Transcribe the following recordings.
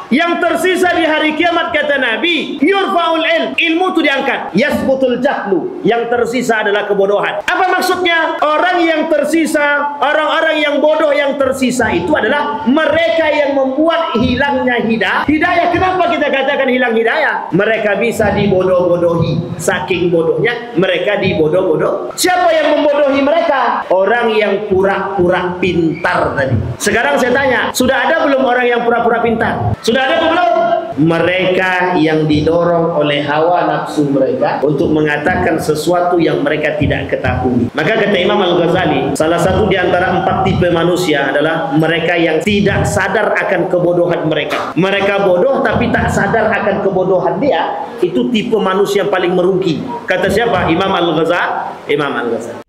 Yang tersisa di hari kiamat, kata Nabi, yurfa'ul ilmu itu diangkat, yasbutul jahlu, yang tersisa adalah kebodohan. Apa maksudnya? Orang yang tersisa, orang-orang yang bodoh yang tersisa itu adalah mereka yang membuat hilangnya hidayah. Kenapa kita katakan hilang hidayah? Mereka bisa dibodoh-bodohi, saking bodohnya mereka dibodoh-bodoh. Siapa yang membodohi mereka? Orang yang pura-pura pintar tadi. Sekarang saya tanya, sudah ada belum orang yang pura-pura pintar? Sudah ada atau belum? Mereka yang didorong oleh hawa nafsu mereka untuk mengatakan sesuatu yang mereka tidak ketahui. Maka kata Imam Al-Ghazali, salah satu di antara 4 tipe manusia adalah mereka yang tidak sadar akan kebodohan mereka. Mereka bodoh tapi tak sadar akan kebodohan dia. Itu tipe manusia yang paling merugi. Kata siapa? Imam Al-Ghazali. Imam Al-Ghazali.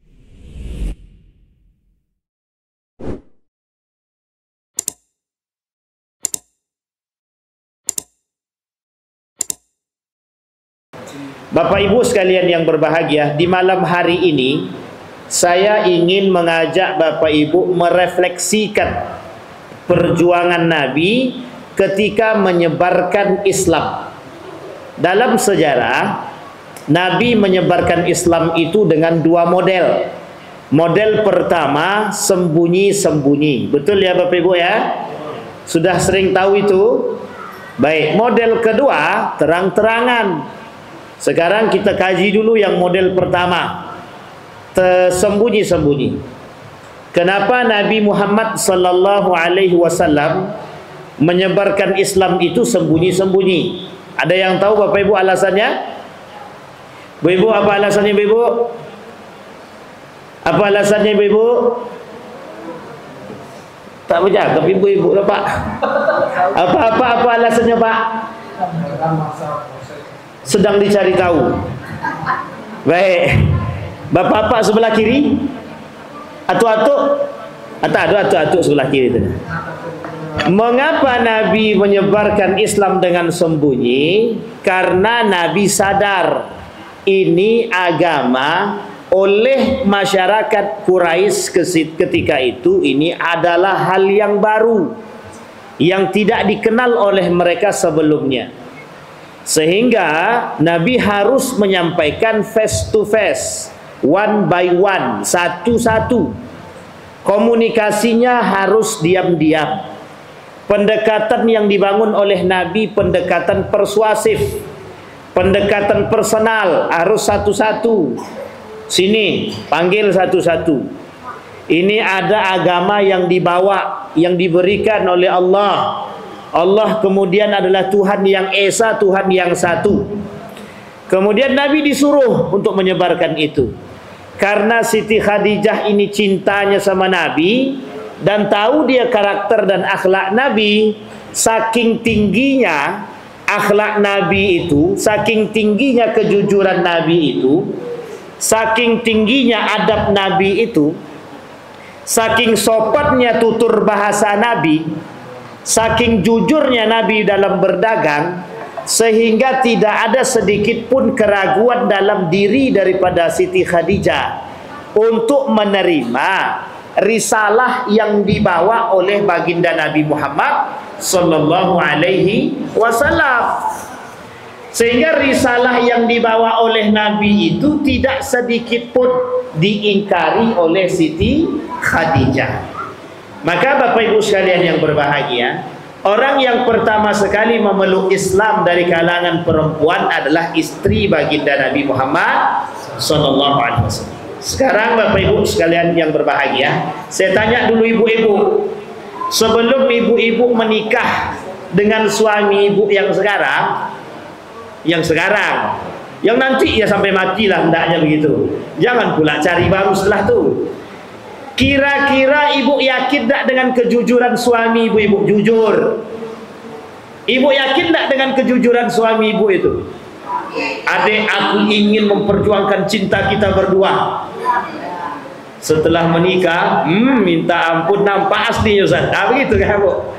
Bapak Ibu sekalian yang berbahagia, di malam hari ini saya ingin mengajak Bapak Ibu merefleksikan perjuangan Nabi ketika menyebarkan Islam. Dalam sejarah, Nabi menyebarkan Islam itu dengan 2 model. Model pertama, sembunyi-sembunyi. Betul ya Bapak Ibu ya? Sudah sering tahu itu? Baik, model kedua, terang-terangan. Sekarang kita kaji dulu yang model pertama, tersembunyi-sembunyi. Kenapa Nabi Muhammad sallallahu alaihi wasallam menyebarkan Islam itu sembunyi-sembunyi? Ada yang tahu Bapak Ibu alasannya? Bu Ibu, apa alasannya Bu Ibu? Apa alasannya Bu Ibu? Tak bercakap Ibu-ibu Pak. Apa alasannya Pak? Sedang dicari tahu. Baik. Bapak-bapak sebelah kiri. Atuk-atuk. Atuk-atuk sebelah kiri itu. Mengapa Nabi menyebarkan Islam dengan sembunyi? Karena Nabi sadar ini agama oleh masyarakat Quraisy ketika itu ini adalah hal yang baru yang tidak dikenal oleh mereka sebelumnya. Sehingga Nabi harus menyampaikan face to face, one by one, satu-satu. Komunikasinya harus diam-diam. Pendekatan yang dibangun oleh Nabi, pendekatan persuasif, pendekatan personal, harus satu-satu. Sini, panggil satu-satu. Ini ada agama yang dibawa, yang diberikan oleh Allah. Allah kemudian adalah Tuhan yang Esa, Tuhan yang satu. Kemudian Nabi disuruh untuk menyebarkan itu. Karena Siti Khadijah ini cintanya sama Nabi dan tahu dia karakter dan akhlak Nabi, saking tingginya akhlak Nabi itu, saking tingginya kejujuran Nabi itu, saking tingginya adab Nabi itu, saking sopannya tutur bahasa Nabi, saking jujurnya Nabi dalam berdagang, sehingga tidak ada sedikit pun keraguan dalam diri daripada Siti Khadijah untuk menerima risalah yang dibawa oleh baginda Nabi Muhammad sallallahu alaihi wasallam. Sehingga risalah yang dibawa oleh Nabi itu tidak sedikit pun diingkari oleh Siti Khadijah. Maka Bapak Ibu sekalian yang berbahagia, orang yang pertama sekali memeluk Islam dari kalangan perempuan adalah istri baginda Nabi Muhammad sallallahu alaihi wasallam. Sekarang Bapak Ibu sekalian yang berbahagia, saya tanya dulu ibu-ibu, sebelum ibu-ibu menikah dengan suami ibu yang sekarang, yang nanti ya sampai matilah hendaknya begitu. Jangan pula cari baru setelah itu. Kira-kira ibu yakin tak dengan kejujuran suami ibu? Jujur. Ibu yakin tak dengan kejujuran suami ibu itu? Adik, aku ingin memperjuangkan cinta kita berdua. Setelah menikah, minta ampun, nampak asli Ustaz. Begitu kan Bu?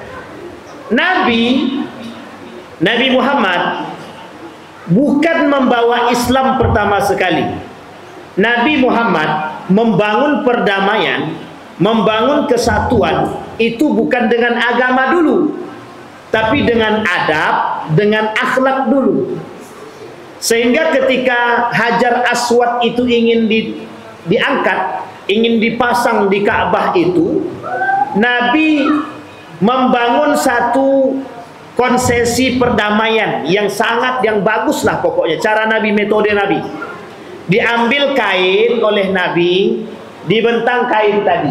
Nabi Muhammad bukan membawa Islam pertama sekali. Nabi Muhammad membangun perdamaian, membangun kesatuan itu bukan dengan agama dulu. tapi dengan adab, dengan akhlak dulu. Sehingga ketika Hajar Aswad itu ingin diangkat, ingin dipasang di Ka'bah itu, Nabi membangun satu konsesi perdamaian yang bagus lah pokoknya. Cara Nabi, metode Nabi. Diambil kain oleh Nabi, dibentang kain tadi.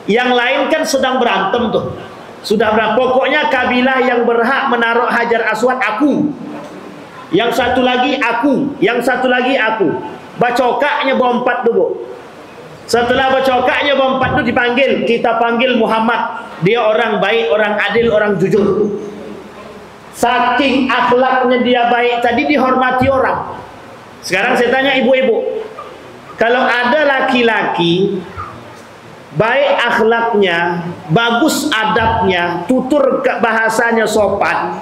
Yang lain kan sedang berantem tuh. Sudah berantem. Pokoknya kabilah yang berhak menaruh Hajar Aswad aku. Yang satu lagi aku, yang satu lagi aku. Bacokaknya berempat dulu. Setelah bacokaknya berempat itu dipanggil, kita panggil Muhammad. Dia orang baik, orang adil, orang jujur. Saking akhlaknya dia baik tadi, dihormati orang. Sekarang saya tanya ibu-ibu, kalau ada laki-laki baik akhlaknya, bagus adabnya, tutur bahasanya sopan,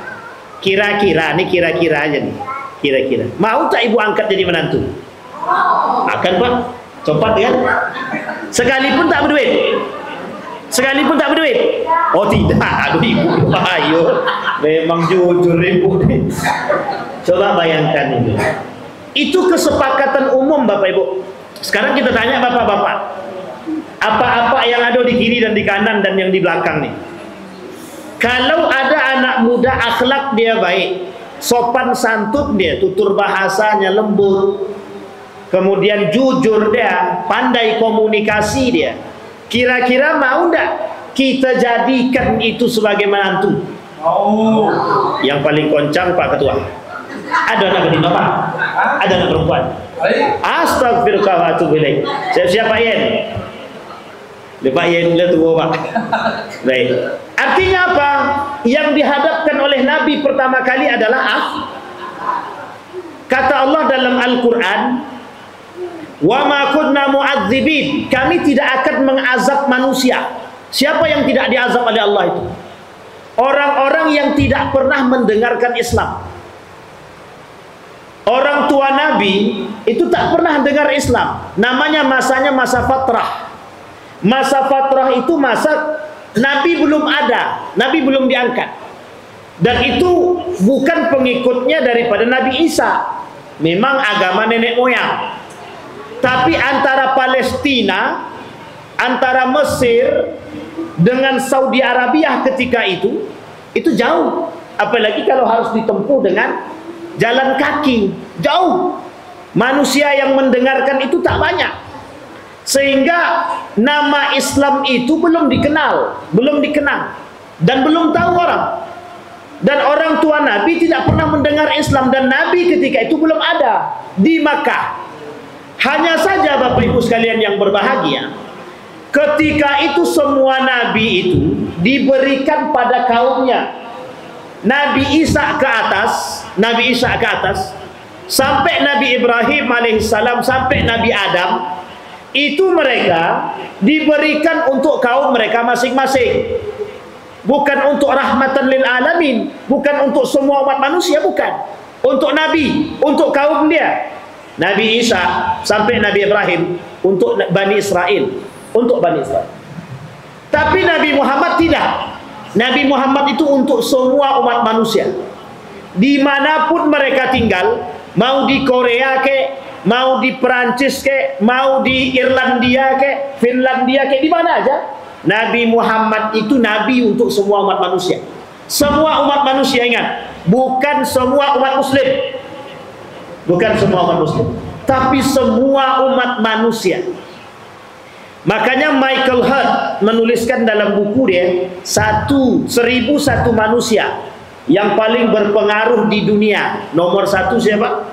kira-kira aja nih, kira-kira mau tak ibu angkat jadi menantu? Akan Pak, cepat kan? Sekalipun tak berduit, oh tidak, aduh ibu, ayo, memang jujur ibu. Coba bayangkan itu kesepakatan umum Bapak Ibu. Sekarang kita tanya bapak-bapak, apa-apa yang ada di kiri dan di kanan dan yang di belakang nih, kalau ada anak muda akhlak dia baik, sopan santun dia, tutur bahasanya lembut, kemudian jujur dia, pandai komunikasi dia, kira-kira mau enggak kita jadikan itu sebagai menantu? Yang paling koncang Pak Ketua. Ada anak betina Pak? Ada anak perempuan? Astagfirullah wa atubu ilaih. Siap-siap Pak Yen. Pak Yen dia tua Pak. Baik. Artinya apa? Yang dihadapkan oleh Nabi pertama kali adalah kata Allah dalam Al-Quran, wa ma kunna mu'adzibin, kami tidak akan mengazab manusia. Siapa yang tidak diazab oleh Allah itu? Orang-orang yang tidak pernah mendengarkan Islam. Orang tua Nabi itu tak pernah dengar Islam. Namanya masanya masa fatrah. Masa fatrah itu masa Nabi belum ada, Nabi belum diangkat. Dan itu bukan pengikutnya daripada Nabi Isa. Memang agama nenek moyang. Tapi antara Palestina, antara Mesir dengan Saudi Arabia ketika itu jauh. Apalagi kalau harus ditempuh dengan jalan kaki, jauh. Manusia yang mendengarkan itu tak banyak. Sehingga nama Islam itu belum dikenal dan belum tahu orang. Dan orang tua Nabi tidak pernah mendengar Islam, dan Nabi ketika itu belum ada di Makkah. Hanya saja Bapak Ibu sekalian yang berbahagia, ketika itu semua Nabi itu diberikan pada kaumnya. Nabi Isa ke atas, sampai Nabi Ibrahim alaihissalam, sampai Nabi Adam, itu mereka diberikan untuk kaum mereka masing-masing. Bukan untuk rahmatan lil alamin, bukan untuk semua umat manusia, bukan. Untuk Nabi, untuk kaum dia. Nabi Isa sampai Nabi Ibrahim untuk Bani Israel, untuk Bani Israel. Tapi Nabi Muhammad tidak. Nabi Muhammad itu untuk semua umat manusia, dimanapun mereka tinggal, mau di Korea ke, mau di Perancis ke, mau di Irlandia ke, Finlandia ke, di mana aja, Nabi Muhammad itu Nabi untuk semua umat manusia. Semua umat manusia, ingat, bukan semua umat Muslim, bukan semua umat Muslim, tapi semua umat manusia. Makanya Michael Hart menuliskan dalam buku dia 1001 manusia yang paling berpengaruh di dunia. Nomor 1 siapa?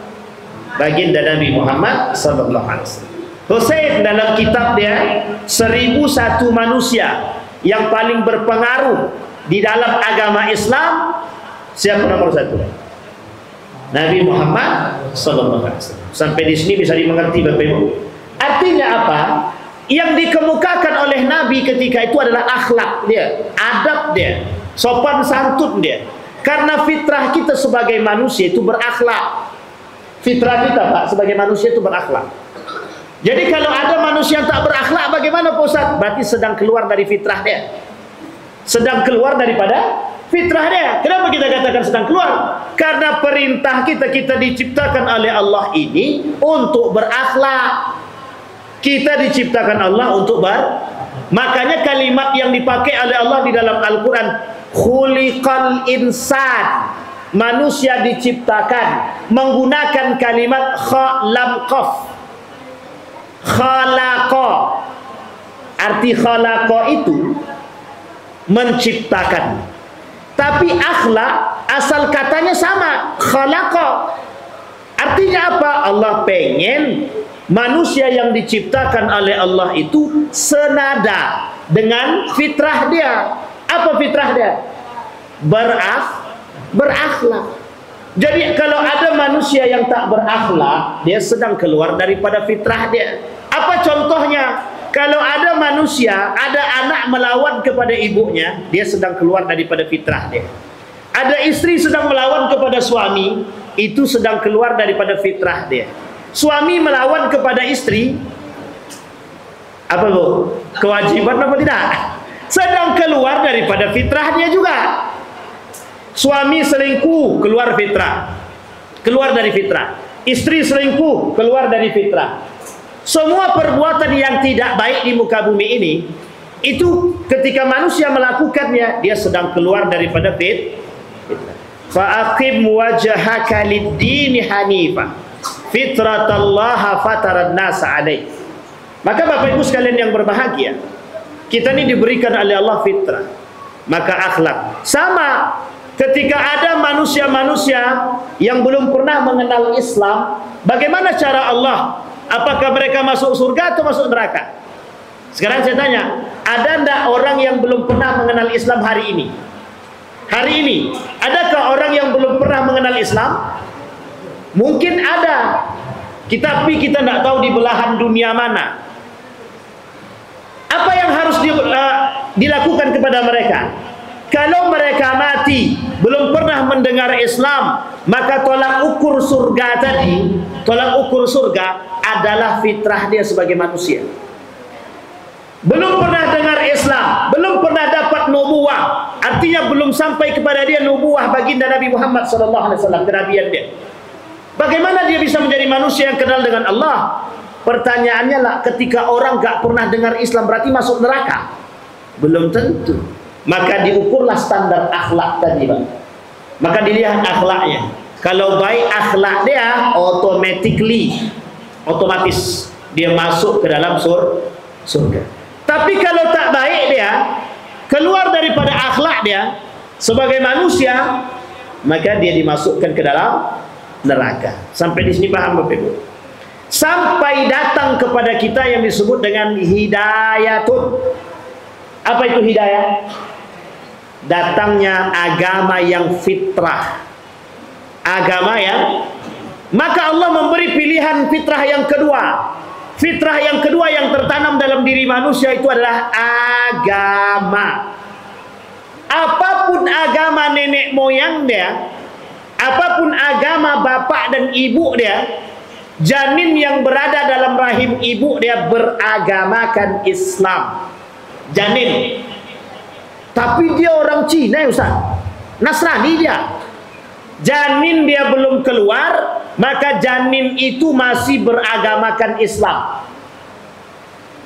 Baginda Nabi Muhammad sallallahu alaihi wasallam. Hussein dalam kitab dia 1001 manusia yang paling berpengaruh di dalam agama Islam. Siapa nomor 1? Nabi Muhammad sallallahu alaihi wasallam. Sampai di sini bisa dimengerti Bapak Ibu. Artinya apa? Yang dikemukakan oleh Nabi ketika itu adalah akhlak dia, adab dia, sopan santun dia. Karena fitrah kita sebagai manusia itu berakhlak. Fitrah kita Pak sebagai manusia itu berakhlak. Jadi kalau ada manusia yang tak berakhlak, bagaimana Pak Ustaz? Berarti sedang keluar dari fitrah dia, sedang keluar daripada Fitrah dia. Kenapa kita katakan sedang keluar? Karena perintah kita diciptakan oleh Allah ini untuk berakhlak. Kita diciptakan Allah untuk makanya kalimat yang dipakai oleh Allah di dalam Al-Quran, khuliqal insan, manusia diciptakan, menggunakan kalimat kha lam qaf. Khalaqa, arti khalaqa itu menciptakan, tapi akhlak asal katanya sama, khalaqa. Artinya apa? Allah pengen manusia yang diciptakan oleh Allah itu senada dengan fitrah dia. Apa fitrah dia? Berakhlak. Jadi kalau ada manusia yang tak berakhlak, dia sedang keluar daripada fitrah dia. Apa contohnya? Kalau ada manusia, ada anak melawan kepada ibunya, dia sedang keluar daripada fitrah dia. Ada istri sedang melawan kepada suami, itu sedang keluar daripada fitrah dia. Suami melawan kepada istri, apa bu? Kewajiban apa tidak? Sedang keluar daripada fitrah dia juga. Suami selingkuh, keluar fitrah, keluar dari fitrah. Istri selingkuh, keluar dari fitrah. Semua perbuatan yang tidak baik di muka bumi ini, itu ketika manusia melakukannya, dia sedang keluar daripada fitrah. Fa'aqim wajhaka lid-dini hanifa fitratallaha fataran nasa alaih. Maka Bapak Ibu sekalian yang berbahagia, kita ini diberikan oleh Allah fitrah, maka akhlak. Sama ketika ada manusia-manusia yang belum pernah mengenal Islam, bagaimana cara Allah? Apakah mereka masuk surga atau masuk neraka? Sekarang saya tanya, ada enggak orang yang belum pernah mengenal Islam hari ini? Hari ini, adakah orang yang belum pernah mengenal Islam? Mungkin ada, tapi kita tidak tahu di belahan dunia mana. Apa yang harus dilakukan kepada mereka? Kalau mereka mati belum pernah mendengar Islam, maka tolak ukur surga tadi, tolak ukur surga adalah fitrah dia sebagai manusia. Belum pernah dengar Islam, belum pernah dapat nubuwah, artinya belum sampai kepada dia nubuwah baginda Nabi Muhammad SAW, kenabian dia. Bagaimana dia bisa menjadi manusia yang kenal dengan Allah? Pertanyaannya lah, ketika orang gak pernah dengar Islam berarti masuk neraka? Belum tentu. Maka diukurlah standar akhlak tadi, Bang. Maka dilihat akhlaknya. Kalau baik akhlak dia, otomatis dia masuk ke dalam surga. Tapi kalau tak baik dia, keluar daripada akhlak dia sebagai manusia, maka dia dimasukkan ke dalam neraka. Sampai di sini paham Bapak Ibu? Sampai datang kepada kita yang disebut dengan hidayatun. Apa itu hidayah? Datangnya agama yang fitrah, agama yang, maka Allah memberi pilihan fitrah yang kedua. Fitrah yang kedua yang tertanam dalam diri manusia itu adalah agama. Apapun agama nenek moyang dia, apapun agama bapak dan ibu dia, janin yang berada dalam rahim ibu dia beragamakan Islam. Janin, tapi dia orang Cina ya Ustaz, Nasrani dia. Janin dia belum keluar, maka janin itu masih beragamakan Islam.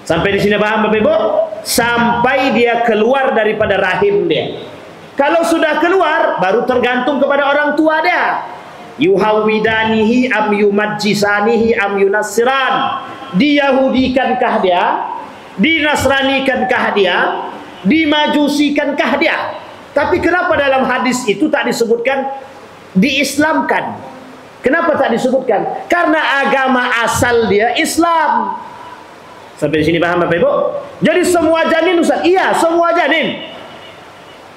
Sampai di sini paham Bapak Ibu? Sampai dia keluar daripada rahim dia. Kalau sudah keluar, baru tergantung kepada orang tua dia. Yuhawidanihi am yumajjisanihi am yunassiran. Diyahudikankah dia? Dinasranikankah dia? Dimajusikankah dia? Tapi kenapa dalam hadis itu tak disebutkan diislamkan? Kenapa tak disebutkan? Karena agama asal dia Islam. Sampai di sini paham Bapak Ibu? Jadi semua janin Ustaz? Iya, semua janin.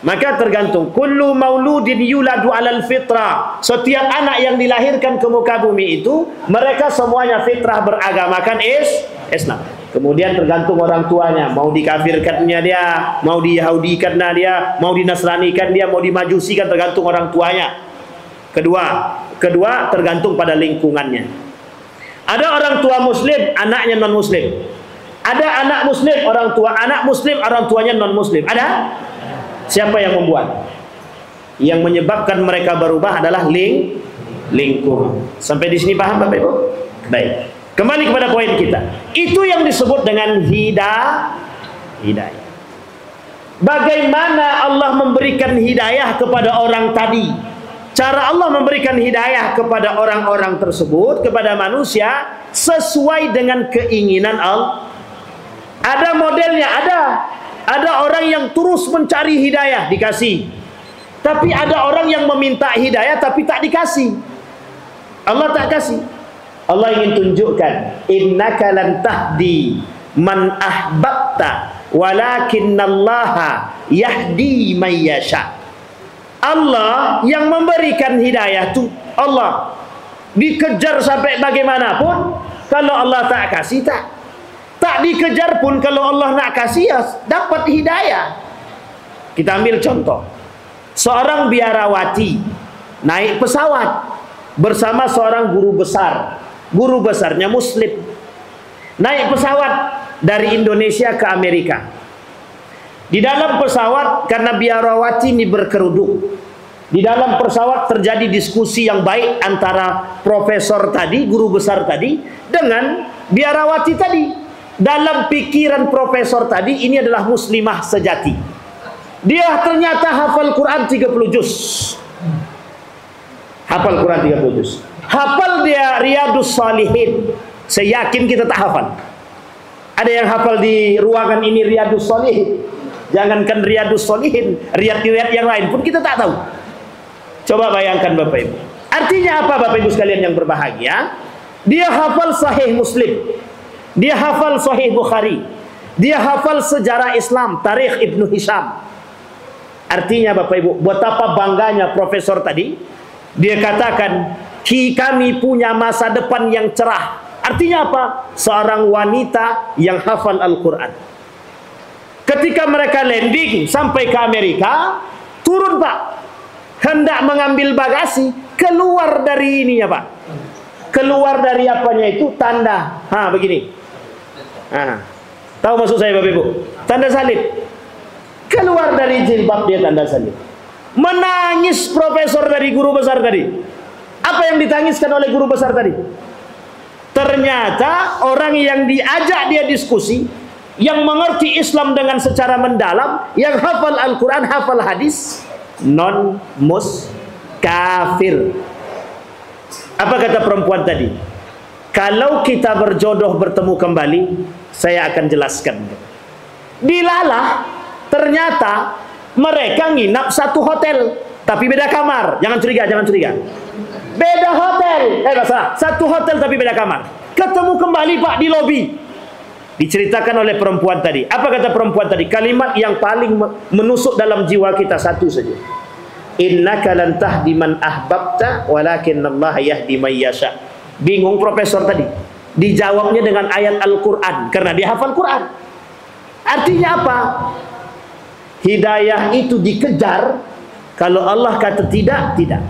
Maka tergantung. Kullu mauludin yuladu alal fitrah. Setiap anak yang dilahirkan ke muka bumi itu, mereka semuanya fitrah beragamakan Islam. Kemudian tergantung orang tuanya, mau dikafirkannya dia, mau diyahudikannya dia, mau dinasranikan dia, mau dimajusikan, tergantung orang tuanya. Kedua tergantung pada lingkungannya. Ada orang tua muslim, anaknya non muslim. Ada anak muslim, orang tua anak muslim, orang tuanya non muslim. Ada? Siapa yang membuat? Yang menyebabkan mereka berubah adalah lingkungan. Sampai di sini paham Bapak Ibu? Baik. Kembali kepada poin kita. Itu yang disebut dengan hidayah. Bagaimana Allah memberikan hidayah kepada orang tadi? Cara Allah memberikan hidayah kepada orang-orang tersebut, kepada manusia, sesuai dengan keinginan Allah. Ada modelnya, ada. Ada orang yang terus mencari hidayah, dikasih. Tapi ada orang yang meminta hidayah tapi tak dikasih. Allah tak kasih. Allah ingin tunjukkan, innaka lan tahdi man ahbabta walakinallaha yahdi man yasha. Allah yang memberikan hidayah itu Allah. Dikejar sampai bagaimanapun, kalau Allah tak kasih, tak dikejar pun, kalau Allah nak kasih ya dapat hidayah. Kita ambil contoh. Seorang biarawati naik pesawat bersama seorang guru besar. Guru besarnya Muslim. Naik pesawat dari Indonesia ke Amerika. Di dalam pesawat, karena biarawati ini berkerudung, di dalam pesawat terjadi diskusi yang baik antara profesor tadi, guru besar tadi, dengan biarawati tadi. Dalam pikiran profesor tadi, ini adalah muslimah sejati. Dia ternyata hafal Quran 30 juz. Hafal Quran 30 juz. Hafal dia Riyadus Shalihin. Saya yakin kita tak hafal. Ada yang hafal di ruangan ini Riyadus Shalihin. Jangankan Riyadus Shalihin, riwayat yang lain pun kita tak tahu. Coba bayangkan Bapak Ibu. Artinya apa Bapak Ibu sekalian yang berbahagia? Dia hafal Sahih Muslim. Dia hafal Sahih Bukhari. Dia hafal sejarah Islam, Tarikh Ibnu Hisham. Artinya Bapak Ibu, betapa bangganya profesor tadi. Dia katakan, kami punya masa depan yang cerah. Artinya apa? Seorang wanita yang hafal Al-Quran. Ketika mereka landing sampai ke Amerika, turun Pak, hendak mengambil bagasi, keluar dari ininya Pak, keluar dari apanya itu, tanda, begini, tahu maksud saya Bapak Ibu? Tanda salib. Keluar dari jilbab dia tanda salib. Menangis profesor dari guru besar tadi. Apa yang ditangiskan oleh guru besar tadi? Ternyata orang yang diajak dia diskusi, yang mengerti Islam dengan secara mendalam, yang hafal Al-Quran, hafal hadis, kafir. Apa kata perempuan tadi? Kalau kita berjodoh bertemu kembali, saya akan jelaskan. Dilalah, ternyata mereka nginap satu hotel, tapi beda kamar. Jangan curiga, jangan curiga. Beda hotel. Satu hotel tapi beda kamar. Ketemu kembali Pak di lobi. Diceritakan oleh perempuan tadi. Apa kata perempuan tadi? Kalimat yang paling menusuk dalam jiwa kita satu saja. Innaka lan tahdi man ahbabta walakinallaha yahdi man yasha. Bingung profesor tadi. Dijawabnya dengan ayat Al-Quran karena dia hafal Quran. Artinya apa? Hidayah itu dikejar. Kalau Allah kata tidak, tidak.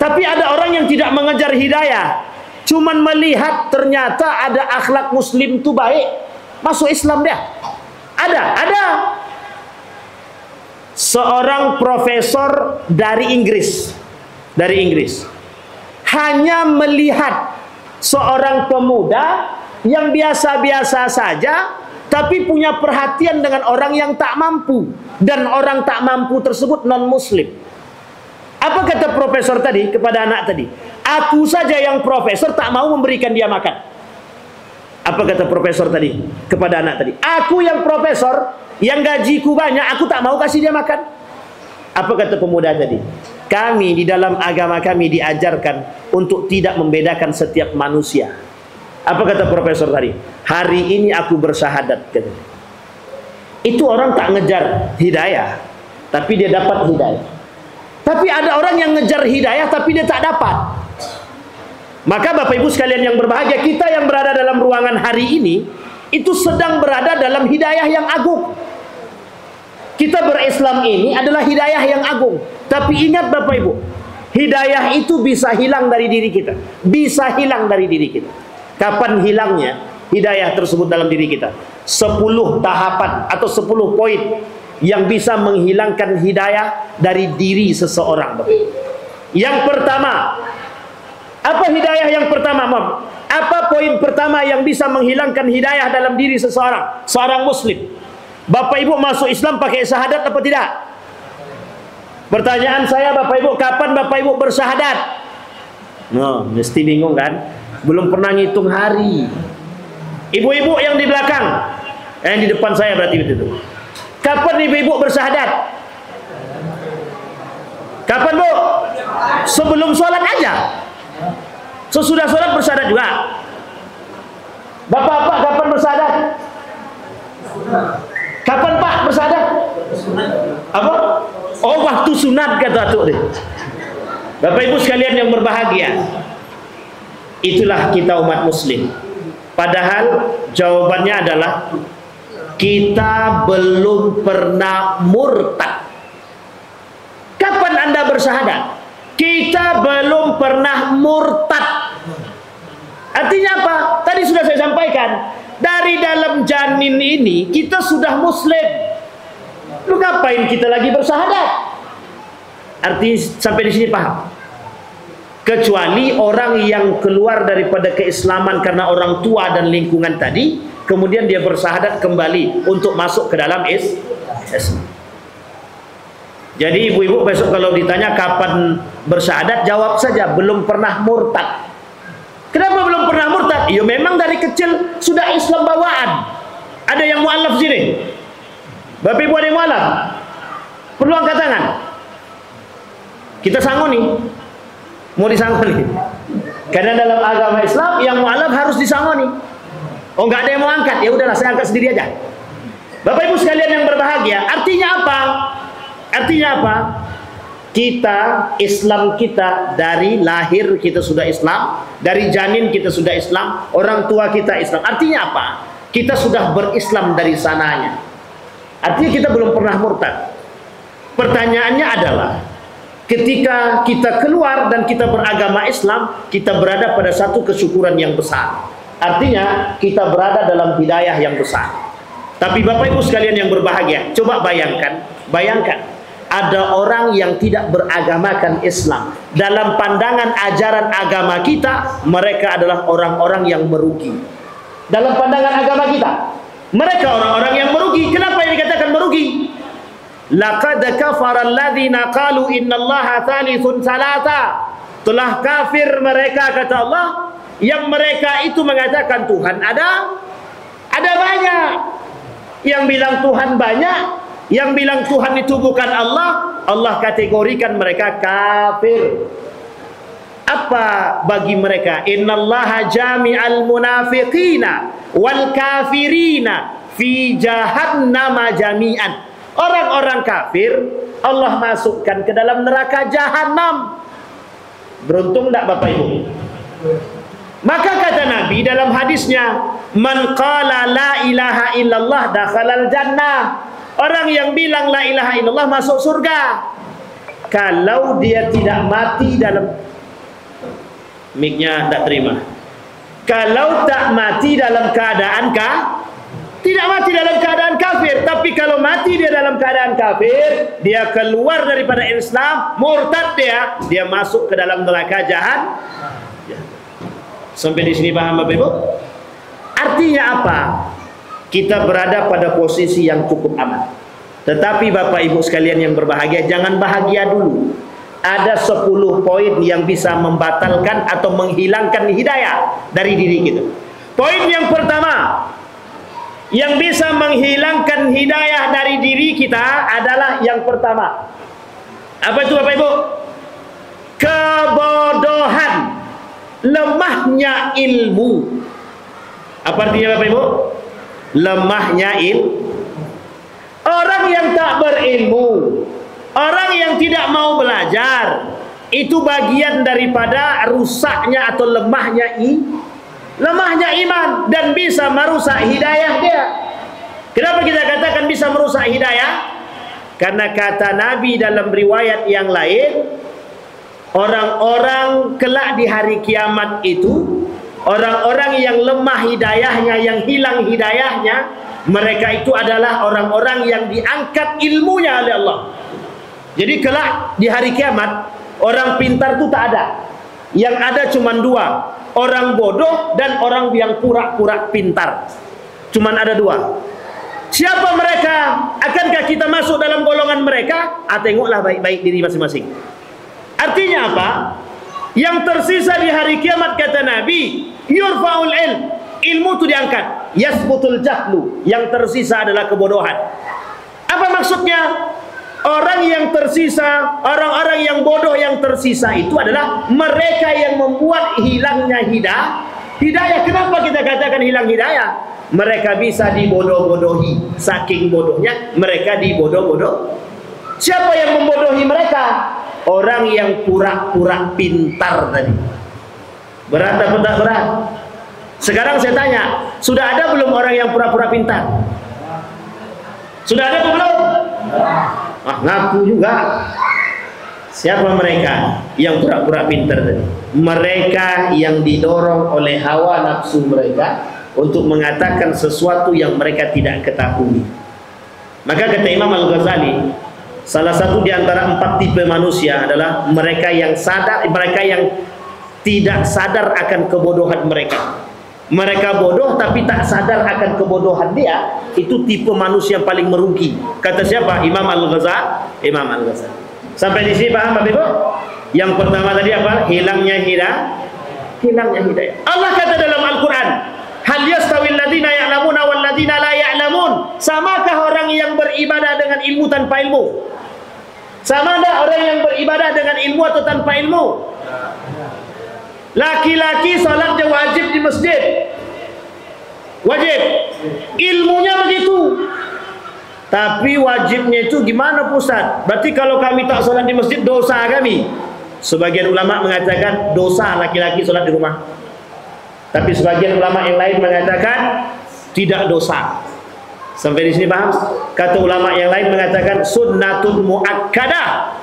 Tapi ada orang yang tidak mengejar hidayah, cuman melihat ternyata ada akhlak muslim itu baik, masuk Islam dia. Ada. Seorang profesor dari Inggris, hanya melihat seorang pemuda yang biasa-biasa saja, tapi punya perhatian dengan orang yang tak mampu, dan orang tak mampu tersebut non-muslim. Apa kata profesor tadi kepada anak tadi? Aku saja yang profesor tak mau memberikan dia makan. Apa kata profesor tadi kepada anak tadi? Aku yang profesor, yang gajiku banyak, aku tak mau kasih dia makan. Apa kata pemuda tadi? Kami di dalam agama kami diajarkan untuk tidak membedakan setiap manusia. Apa kata profesor tadi? Hari ini aku bersyahadat. Itu orang tak ngejar hidayah, tapi dia dapat hidayah. Tapi ada orang yang ngejar hidayah tapi dia tak dapat. Maka Bapak Ibu sekalian yang berbahagia, kita yang berada dalam ruangan hari ini itu sedang berada dalam hidayah yang agung. Kita berislam ini adalah hidayah yang agung. Tapi ingat Bapak Ibu, hidayah itu bisa hilang dari diri kita. Bisa hilang dari diri kita. Kapan hilangnya hidayah tersebut dalam diri kita? 10 tahapan atau 10 poin yang bisa menghilangkan hidayah dari diri seseorang. Yang pertama, apa hidayah yang pertama? Apa poin pertama yang bisa menghilangkan hidayah dalam diri seseorang? Seorang muslim. Bapak ibu masuk Islam pakai syahadat apa tidak? Pertanyaan saya, Bapak ibu, kapan Bapak ibu bersyahadat? No, mesti bingung kan? Belum pernah ngitung hari. Ibu-ibu yang di belakang, yang di depan saya berarti itu. Kapan ibu-ibu bersyahadat? Kapan bu? Sebelum sholat aja. Sesudah sholat bersyahadat juga. Bapak kapan bersyahadat? Kapan pak bersyahadat? Apa? Oh, waktu sunat kata tuh deh. Bapak ibu sekalian yang berbahagia, itulah kita umat muslim. Padahal jawabannya adalah kita belum pernah murtad. Kapan anda bersyahadat? Kita belum pernah murtad. Artinya apa? Tadi sudah saya sampaikan. Dari dalam janin ini kita sudah muslim. Lu ngapain kita lagi bersyahadat? Artinya sampai di sini paham? Kecuali orang yang keluar daripada keislaman karena orang tua dan lingkungan tadi, kemudian dia bersyahadat kembali untuk masuk ke dalam Islam. Jadi ibu-ibu besok kalau ditanya kapan bersyahadat, jawab saja belum pernah murtad. Kenapa belum pernah murtad? Ya memang dari kecil sudah Islam bawaan. Ada yang mu'alaf sini? Bapak ibu ada yang mu'alaf? Perlu angkat tangan? Kita sangoni. Mau disangoni? Karena dalam agama Islam yang mu'alaf harus disangoni. Oh nggak ada yang mau angkat, ya udahlah saya angkat sendiri aja. Bapak ibu sekalian yang berbahagia, artinya apa? Artinya apa? Kita, Islam kita dari lahir kita sudah Islam, dari janin kita sudah Islam, orang tua kita Islam. Artinya apa? Kita sudah berislam dari sananya. Artinya kita belum pernah murtad. Pertanyaannya adalah, ketika kita keluar dan kita beragama Islam, kita berada pada satu kesyukuran yang besar. Artinya kita berada dalam hidayah yang besar. Tapi Bapak Ibu sekalian yang berbahagia, coba bayangkan ada orang yang tidak beragamakan Islam. Dalam pandangan ajaran agama kita, mereka adalah orang-orang yang merugi. Dalam pandangan agama kita, mereka orang-orang yang merugi. Kenapa yang dikatakan merugi? Laqad kafara alladhina qalu innallaha thalithun thalatha. Telah kafir mereka, kata Allah, yang mereka itu mengatakan Tuhan ada banyak. Yang bilang Tuhan banyak, yang bilang Tuhan itu bukan Allah, Allah kategorikan mereka kafir. Apa bagi mereka? Innallaha jami'al munafiqina wal kafirina fi jahannama jami'an. Orang-orang kafir Allah masukkan ke dalam neraka jahanam. Beruntung tak Bapak Ibu? Maka kata Nabi dalam hadisnya, man qala la ilaha illallah dakhalal jannah. Orang yang bilang la ilaha illallah masuk surga. Kalau dia tidak mati dalam, mic-nya tak terima. Kalau tak mati dalam keadaan tidak mati dalam keadaan kafir, tapi kalau mati dia dalam keadaan kafir, dia keluar daripada Islam, murtad dia masuk ke dalam neraka jahanam. Sampai di sini paham Bapak Ibu? Artinya apa? Kita berada pada posisi yang cukup aman. Tetapi Bapak Ibu sekalian yang berbahagia, jangan bahagia dulu. Ada 10 poin yang bisa membatalkan atau menghilangkan hidayah dari diri kita. Poin yang pertama yang bisa menghilangkan hidayah dari diri kita adalah yang pertama. Apa itu Bapak Ibu? Kebodohan, lemahnya ilmu. Apa artinya Bapak Ibu? Lemahnya ilmu. Orang yang tak berilmu, orang yang tidak mau belajar, itu bagian daripada rusaknya atau lemahnya iman dan bisa merusak hidayah dia. Kenapa kita katakan bisa merusak hidayah? Karena kata Nabi dalam riwayat yang lain, orang-orang kelak di hari kiamat itu, orang-orang yang lemah hidayahnya, yang hilang hidayahnya, mereka itu adalah orang-orang yang diangkat ilmunya oleh Allah. Jadi kelak di hari kiamat, orang pintar itu tak ada. Yang ada cuma dua, orang bodoh dan orang yang pura-pura pintar. Cuma ada dua. Siapa mereka? Akankah kita masuk dalam golongan mereka? Tengoklah baik-baik diri masing-masing. Artinya apa? Yang tersisa di hari kiamat, kata Nabi, yurfa'ul ilm, ilmu itu diangkat, yasbutul jahlu, yang tersisa adalah kebodohan. Apa maksudnya? Orang yang tersisa, orang-orang yang bodoh yang tersisa itu adalah mereka yang membuat hilangnya hidayah. Kenapa kita katakan hilang hidayah? Mereka bisa dibodoh-bodohi. Saking bodohnya mereka dibodoh-bodoh. Siapa yang membodohi mereka? Orang yang pura-pura pintar tadi. Berat atau tak berat? Sekarang saya tanya, sudah ada belum orang yang pura-pura pintar? Sudah ada atau belum? Ngaku juga. Siapa mereka yang pura-pura pintar tadi? Mereka yang didorong oleh hawa nafsu mereka untuk mengatakan sesuatu yang mereka tidak ketahui. Maka kata Imam Al-Ghazali, salah satu di antara 4 tipe manusia adalah mereka yang sadar, mereka yang tidak sadar akan kebodohan mereka. Mereka bodoh tapi tak sadar akan kebodohan dia. Itu tipe manusia yang paling merugi. Kata siapa? Imam Al-Ghazali. Imam Al-Ghazali. Sampai di sini paham Bapak Ibu? Yang pertama tadi apa? Hilangnya hidayah. Allah kata dalam Al-Quran, hal yastawil ladina ya'lamuna wal ladina la ya'lamun. Samakah orang yang beribadah dengan ilmu tanpa ilmu? Sama ada orang yang beribadah dengan ilmu atau tanpa ilmu? Laki-laki salatnya wajib di masjid, wajib, ilmunya begitu. Tapi wajibnya itu gimana Ustaz? Berarti kalau kami tak salat di masjid, dosa kami. Sebagian ulama mengatakan dosa laki-laki salat di rumah. Tapi sebagian ulama yang lain mengatakan tidak dosa. Sampai di sini paham? Kata ulama yang lain mengatakan sunnatul muakkadah,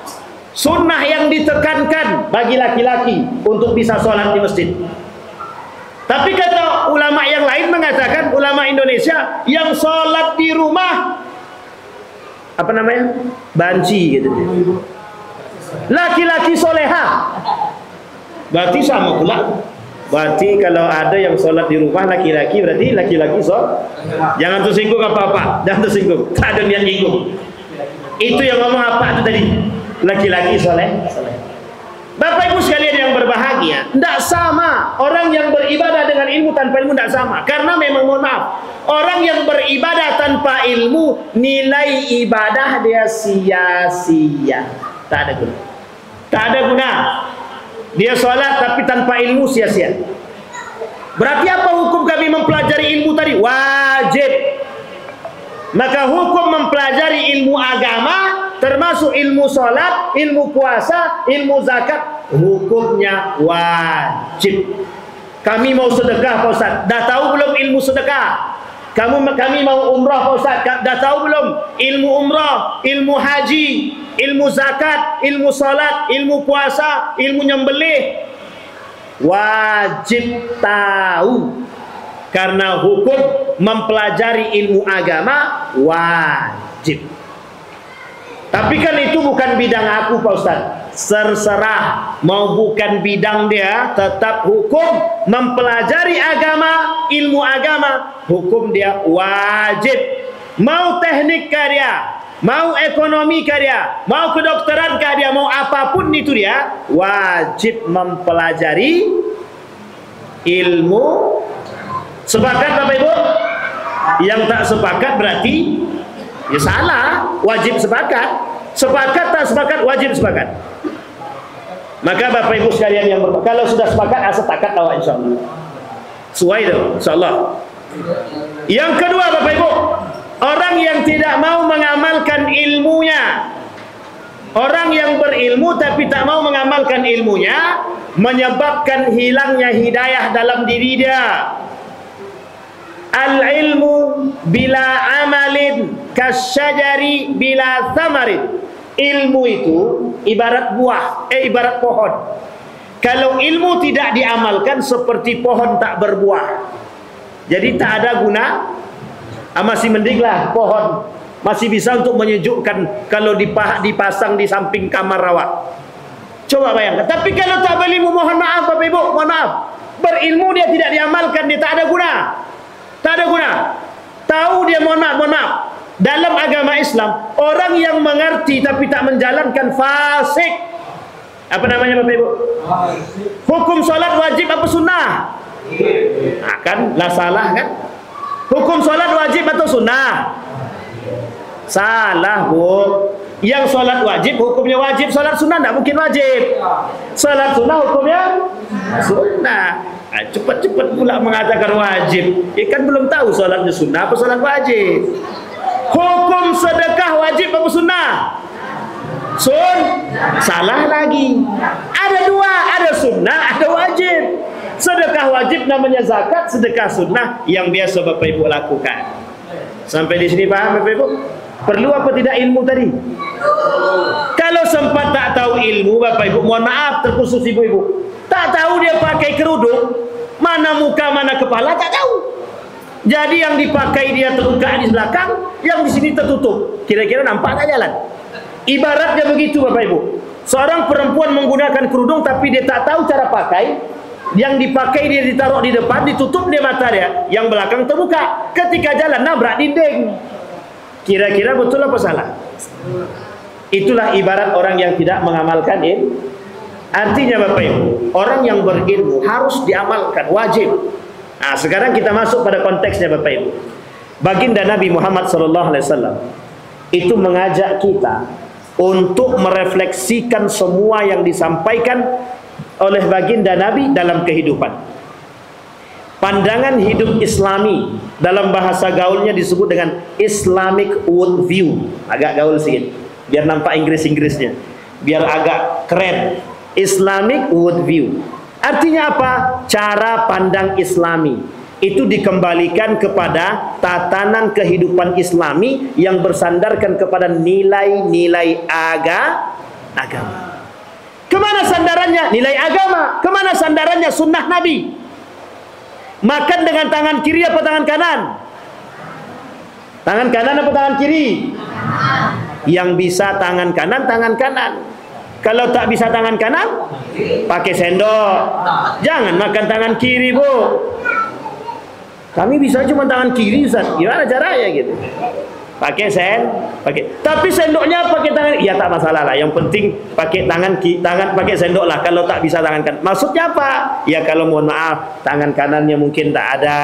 sunnah yang ditekankan bagi laki-laki untuk bisa sholat di masjid. Tapi kata ulama yang lain mengatakan, ulama Indonesia, yang sholat di rumah, apa namanya? Banci gitu. Laki-laki soleha. Berarti sama pula. Berarti kalau ada yang sholat di rumah laki-laki, berarti laki-laki sholat. Jangan tersinggung apa-apa. Jangan tersinggung. Tak ada niat nyinggung. Itu yang ngomong apa itu tadi? Laki-laki soleh. Bapak Ibu sekalian yang berbahagia, tidak sama orang yang beribadah dengan ilmu tanpa ilmu, tidak sama. Karena memang mohon maaf, orang yang beribadah tanpa ilmu, nilai ibadah dia sia-sia, tak ada guna. Tak ada guna. Dia sholat tapi tanpa ilmu sia-sia. Berarti apa hukum kami mempelajari ilmu tadi? Wajib. Maka hukum mempelajari ilmu agama, termasuk ilmu sholat, ilmu puasa, ilmu zakat, hukumnya wajib. Kami mau sedekah Pak Ustaz, dah tahu belum ilmu sedekah? Kami mau umrah Pak Ustaz, dah tahu belum ilmu umrah, ilmu haji, ilmu zakat, ilmu sholat, ilmu puasa, ilmu nyembelih? Wajib tahu. Karena hukum mempelajari ilmu agama wajib. Tapi kan itu bukan bidang aku Pak Ustaz. Terserah, mau bukan bidang dia, tetap hukum mempelajari agama, ilmu agama, hukum dia wajib. Mau teknik kah dia, mau ekonomi kah dia, mau kedokteran kah dia, mau apapun itu dia, wajib mempelajari ilmu. Sepakat Bapak Ibu? Yang tak sepakat berarti ya salah. Wajib sepakat. Sepakat tak sepakat, wajib sepakat. Maka Bapak Ibu sekalian yang kalau sudah sepakat, sepakat awak insyaAllah. Sesuai itu insyaAllah. Yang kedua Bapak Ibu, orang yang tidak mau mengamalkan ilmunya. Orang yang berilmu tapi tak mau mengamalkan ilmunya, menyebabkan hilangnya hidayah dalam diri dia. Al-ilmu bila amalin kasyajari bila thamarin. Ilmu itu ibarat buah, ibarat pohon. Kalau ilmu tidak diamalkan seperti pohon tak berbuah. Jadi tak ada guna Masih mending lah pohon, masih bisa untuk menyejukkan kalau dipasang di samping kamar awak. Coba bayangkan. Tapi kalau tak berilmu, mohon maaf Bapak Ibu, mohon maaf, berilmu dia tidak diamalkan, dia tak ada guna. Tak ada guna. Tahu dia, mohon maaf. Dalam agama Islam, orang yang mengerti tapi tak menjalankan fasik. Apa namanya Bapak Ibu? Hukum solat wajib apa sunnah? Kan lah salah kan? Hukum solat wajib atau sunnah? Salah Bu. Yang solat wajib hukumnya wajib, solat sunnah tak mungkin wajib. Solat sunnah hukumnya sunnah. Cepat-cepat pula mengatakan wajib. Kan belum tahu solatnya sunnah apa solat wajib. Hukum sedekah wajib apa sunnah? Salah lagi. Ada dua, ada sunnah, ada wajib. Sedekah wajib namanya zakat, sedekah sunnah yang biasa Bapak Ibu lakukan. Sampai di sini paham Bapak Ibu? Perlu apa tidak ilmu tadi? Kalau sempat tak tahu ilmu Bapak Ibu, mohon maaf terkhusus ibu-ibu, tak tahu dia pakai kerudung, mana muka mana kepala tak tahu. Jadi yang dipakai dia terbuka di belakang, yang di sini tertutup. Kira-kira nampak tak jalan? Ibaratnya begitu Bapak Ibu. Seorang perempuan menggunakan kerudung tapi dia tak tahu cara pakai. Yang dipakai dia ditaruh di depan, ditutup dia mata dia, yang belakang terbuka. Ketika jalan nabrak dinding. Kira-kira betul apa salah? Itulah ibarat orang yang tidak mengamalkan ilmu. Artinya Bapak Ibu, orang yang berilmu harus diamalkan, wajib. Nah, sekarang kita masuk pada konteksnya Bapak Ibu. Baginda Nabi Muhammad SAW itu mengajak kita untuk merefleksikan semua yang disampaikan oleh baginda Nabi dalam kehidupan. Pandangan hidup Islami, dalam bahasa gaulnya disebut dengan Islamic worldview. Agak gaul sedikit, biar nampak Inggris-Inggrisnya, biar agak keren. Islamic worldview artinya apa? Cara pandang Islami. Itu dikembalikan kepada tatanan kehidupan Islami yang bersandarkan kepada nilai-nilai agama. Kemana sandarannya? Nilai agama. Kemana sandarannya? Sunnah Nabi. Makan dengan tangan kiri apa tangan kanan? Tangan kanan apa tangan kiri? Yang bisa tangan kanan, tangan kanan. Kalau tak bisa tangan kanan, pakai sendok. Jangan makan tangan kiri Bu. Kami bisa cuma tangan kiri Ustaz. Gimana caranya gitu? Pakai tapi sendoknya pakai tangan, ya tak masalah lah. Yang penting pakai tangan pakai sendok lah. Kalau tak bisa tangan kanan, maksudnya apa? Ya kalau mohon maaf tangan kanannya mungkin tak ada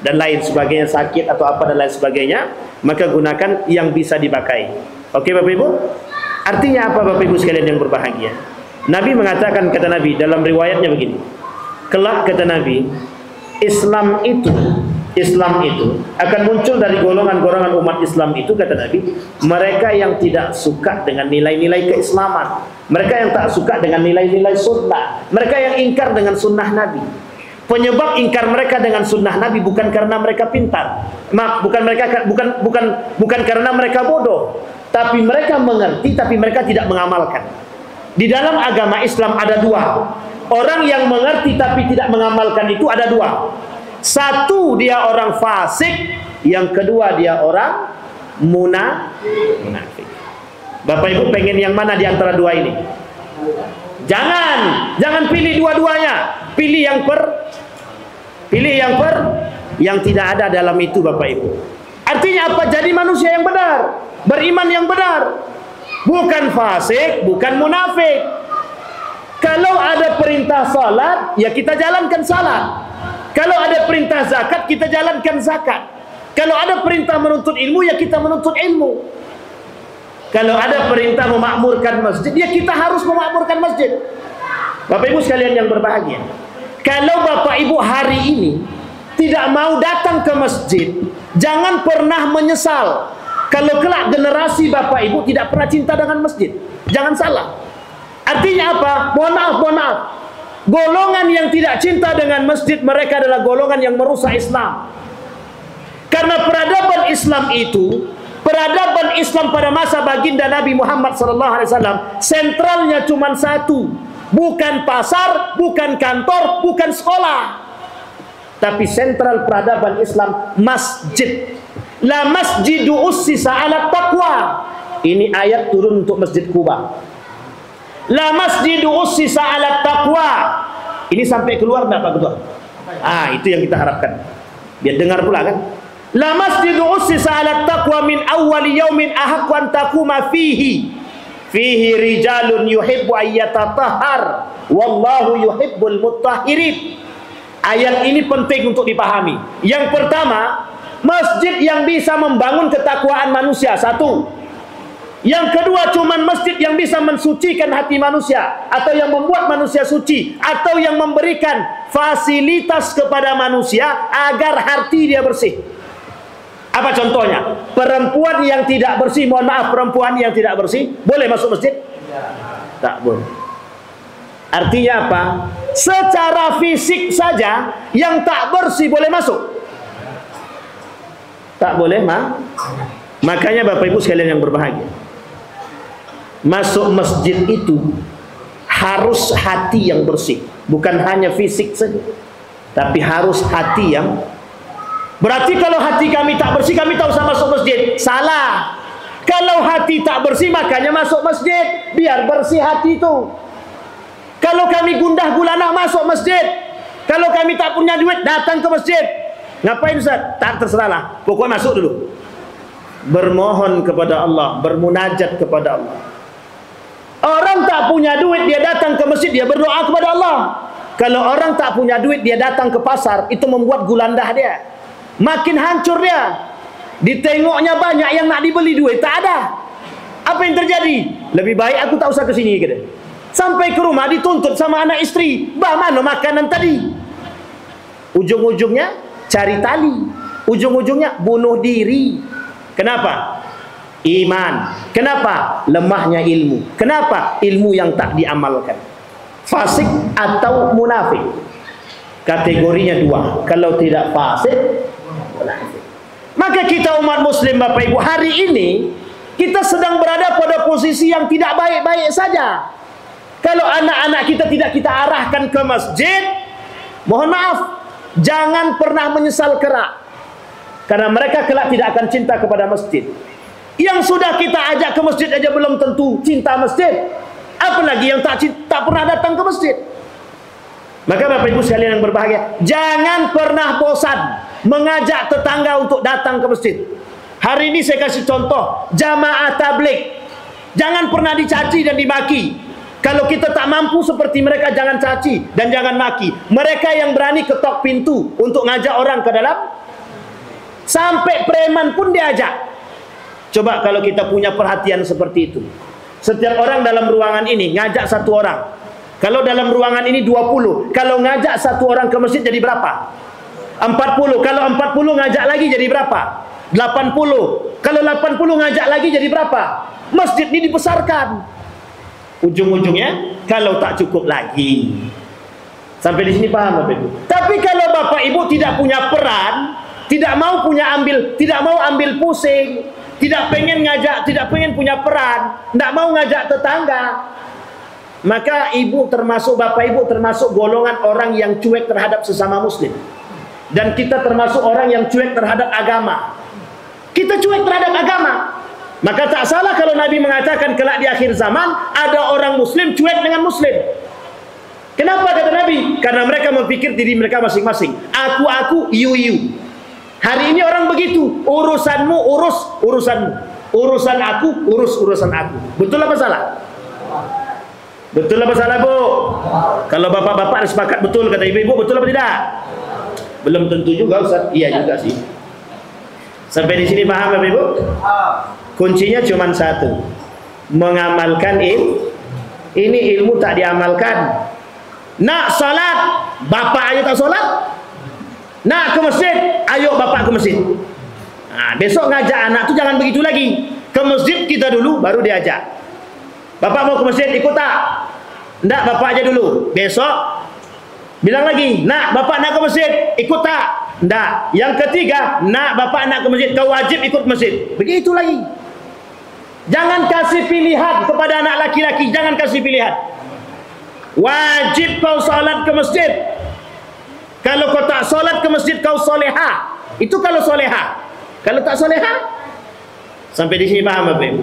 dan lain sebagainya, sakit atau apa dan lain sebagainya, maka gunakan yang bisa dipakai. Oke Bapak Ibu? Artinya apa Bapak Ibu sekalian yang berbahagia? Nabi mengatakan, kata Nabi dalam riwayatnya begini, kelak kata Nabi, Islam itu akan muncul dari golongan-golongan umat Islam itu, kata Nabi, mereka yang tidak suka dengan nilai-nilai keislaman, mereka yang tak suka dengan nilai-nilai sunnah, mereka yang ingkar dengan sunnah Nabi. Penyebab ingkar mereka dengan sunnah Nabi bukan karena mereka pintar, bukan karena mereka bodoh, tapi mereka mengerti tapi mereka tidak mengamalkan. Di dalam agama Islam ada dua. Orang yang mengerti tapi tidak mengamalkan itu ada dua. Satu, dia orang fasik. Yang kedua, dia orang munafik. Bapak Ibu pengen yang mana di antara dua ini? Jangan pilih dua-duanya. Pilih yang tidak ada dalam itu Bapak Ibu. Artinya apa? Jadi manusia yang benar, beriman yang benar, bukan fasik, bukan munafik. Kalau ada perintah salat, ya kita jalankan salat. Kalau ada perintah zakat, kita jalankan zakat. Kalau ada perintah menuntut ilmu, ya kita menuntut ilmu. Kalau ada perintah memakmurkan masjid, ya kita harus memakmurkan masjid. Bapak Ibu sekalian yang berbahagia, kalau Bapak Ibu hari ini tidak mau datang ke masjid, jangan pernah menyesal kalau kelak generasi Bapak Ibu tidak pernah cinta dengan masjid. Jangan salah. Artinya apa? Mohon maaf. Golongan yang tidak cinta dengan masjid, mereka adalah golongan yang merusak Islam. Karena peradaban Islam itu, peradaban Islam pada masa baginda Nabi Muhammad SAW, sentralnya cuma satu. Bukan pasar, bukan kantor, bukan sekolah. Tapi sentral peradaban Islam masjid. La masjidu ussisa 'ala taqwa. Ini ayat turun untuk Masjid Kuba. La masjidu ussisa 'ala taqwa. Ini sampai keluar enggak Pak Ketua? Itu yang kita harapkan. Biar dengar pula kan. La masjidu ussisa 'ala taqwa min awwali yaumin ahaqqu an taquma fihi. Fihi rijalun yuhibbu ayyatatahhar wallahu yuhibbul mutahhirin. Ayat ini penting untuk dipahami. Yang pertama, masjid yang bisa membangun ketakwaan manusia, satu. Yang kedua, cuman masjid yang bisa mensucikan hati manusia, atau yang membuat manusia suci, atau yang memberikan fasilitas kepada manusia agar hati dia bersih. Apa contohnya? Perempuan yang tidak bersih, mohon maaf, perempuan yang tidak bersih boleh masuk masjid? Tak boleh. Artinya apa? Secara fisik saja yang tak bersih boleh masuk? Tak boleh, Makanya Bapak Ibu sekalian yang berbahagia, masuk masjid itu harus hati yang bersih, bukan hanya fisik saja, tapi harus hati yang. Berarti kalau hati kami tak bersih, kami tak usah masuk masjid. Salah. Kalau hati tak bersih, makanya masuk masjid, biar bersih hati itu. Kalau kami gundah gulana masuk masjid. Kalau kami tak punya duit, datang ke masjid. Ngapain Ustaz? Tak, terserahlah, pokoknya masuk dulu. Bermohon kepada Allah, bermunajat kepada Allah. Orang tak punya duit, dia datang ke masjid, dia berdoa kepada Allah. Kalau orang tak punya duit, dia datang ke pasar, itu membuat gulandah dia. Makin hancur dia. Ditengoknya banyak yang nak dibeli, duit tak ada. Apa yang terjadi? Lebih baik aku tak usah ke sini, kata. Sampai ke rumah dituntut sama anak istri, "Bah, mana makanan tadi?" Ujung-ujungnya cari tali, ujung-ujungnya bunuh diri. Kenapa? Iman. Kenapa? Lemahnya ilmu. Kenapa? Ilmu yang tak diamalkan. Fasik atau munafik. Kategorinya dua. Kalau tidak fasik, munafik. Maka kita umat muslim Bapak Ibu, hari ini kita sedang berada pada posisi yang tidak baik-baik saja. Kalau anak-anak kita tidak kita arahkan ke masjid, mohon maaf, jangan pernah menyesal kerak. Karena mereka kelak tidak akan cinta kepada masjid. Yang sudah kita ajak ke masjid aja belum tentu cinta masjid, apalagi yang tak pernah datang ke masjid. Maka Bapak Ibu sekalian yang berbahagia, jangan pernah bosan mengajak tetangga untuk datang ke masjid. Hari ini saya kasih contoh, jamaah tabligh. Jangan pernah dicaci dan dimaki. Kalau kita tak mampu seperti mereka, jangan caci dan jangan maki. Mereka yang berani ketok pintu untuk ngajak orang ke dalam, sampai preman pun diajak. Coba kalau kita punya perhatian seperti itu. Setiap orang dalam ruangan ini ngajak satu orang. Kalau dalam ruangan ini 20, kalau ngajak satu orang ke masjid jadi berapa? 40. Kalau 40 ngajak lagi jadi berapa? 80. Kalau 80 ngajak lagi jadi berapa? Masjid ini dibesarkan. Ujung-ujungnya kalau tak cukup lagi. Sampai di sini paham Bapak Ibu? Tapi kalau Bapak Ibu tidak punya peran, tidak mau ambil pusing, tidak pengen ngajak, tidak pengen punya peran, tidak mau ngajak tetangga, maka ibu termasuk, Bapak Ibu termasuk golongan orang yang cuek terhadap sesama muslim. Dan kita termasuk orang yang cuek terhadap agama. Kita cuek terhadap agama. Maka tak salah kalau Nabi mengatakan kelak di akhir zaman ada orang muslim cuek dengan muslim. Kenapa kata Nabi? Karena mereka memikir diri mereka masing-masing. Aku, you. Hari ini orang begitu. Urusanmu urus urusanmu. Urusan aku urus urusan aku. Betul apa salah? Betul apa salah, Bu? Kalau bapak-bapak sepakat betul, kata ibu-ibu, betul apa tidak? Belum tentu juga, Ustaz. Iya juga sih. Sampai di sini paham Bapak Ibu? Kuncinya cuma satu. Mengamalkan ilmu. Ini ilmu tak diamalkan. Nak salat, bapak aja tak salat. Nak ke masjid, ayo bapak ke masjid. Nah, besok ngajak anak tu jangan begitu lagi. Ke masjid kita dulu, baru diajak. Bapak mau ke masjid, ikut tak? Ndak, bapak aja dulu. Besok bilang lagi, nak bapak nak ke masjid, ikut tak? Ndak. Yang ketiga, nak bapak nak ke masjid, kau wajib ikut masjid. Begitu lagi. Jangan kasih pilihan kepada anak laki-laki, jangan kasih pilihan. Wajib kau salat ke masjid. Kalau kau tak salat ke masjid, kau soleha. Itu kalau soleha. Kalau tak soleha, sampai di sini paham Bapak Ibu?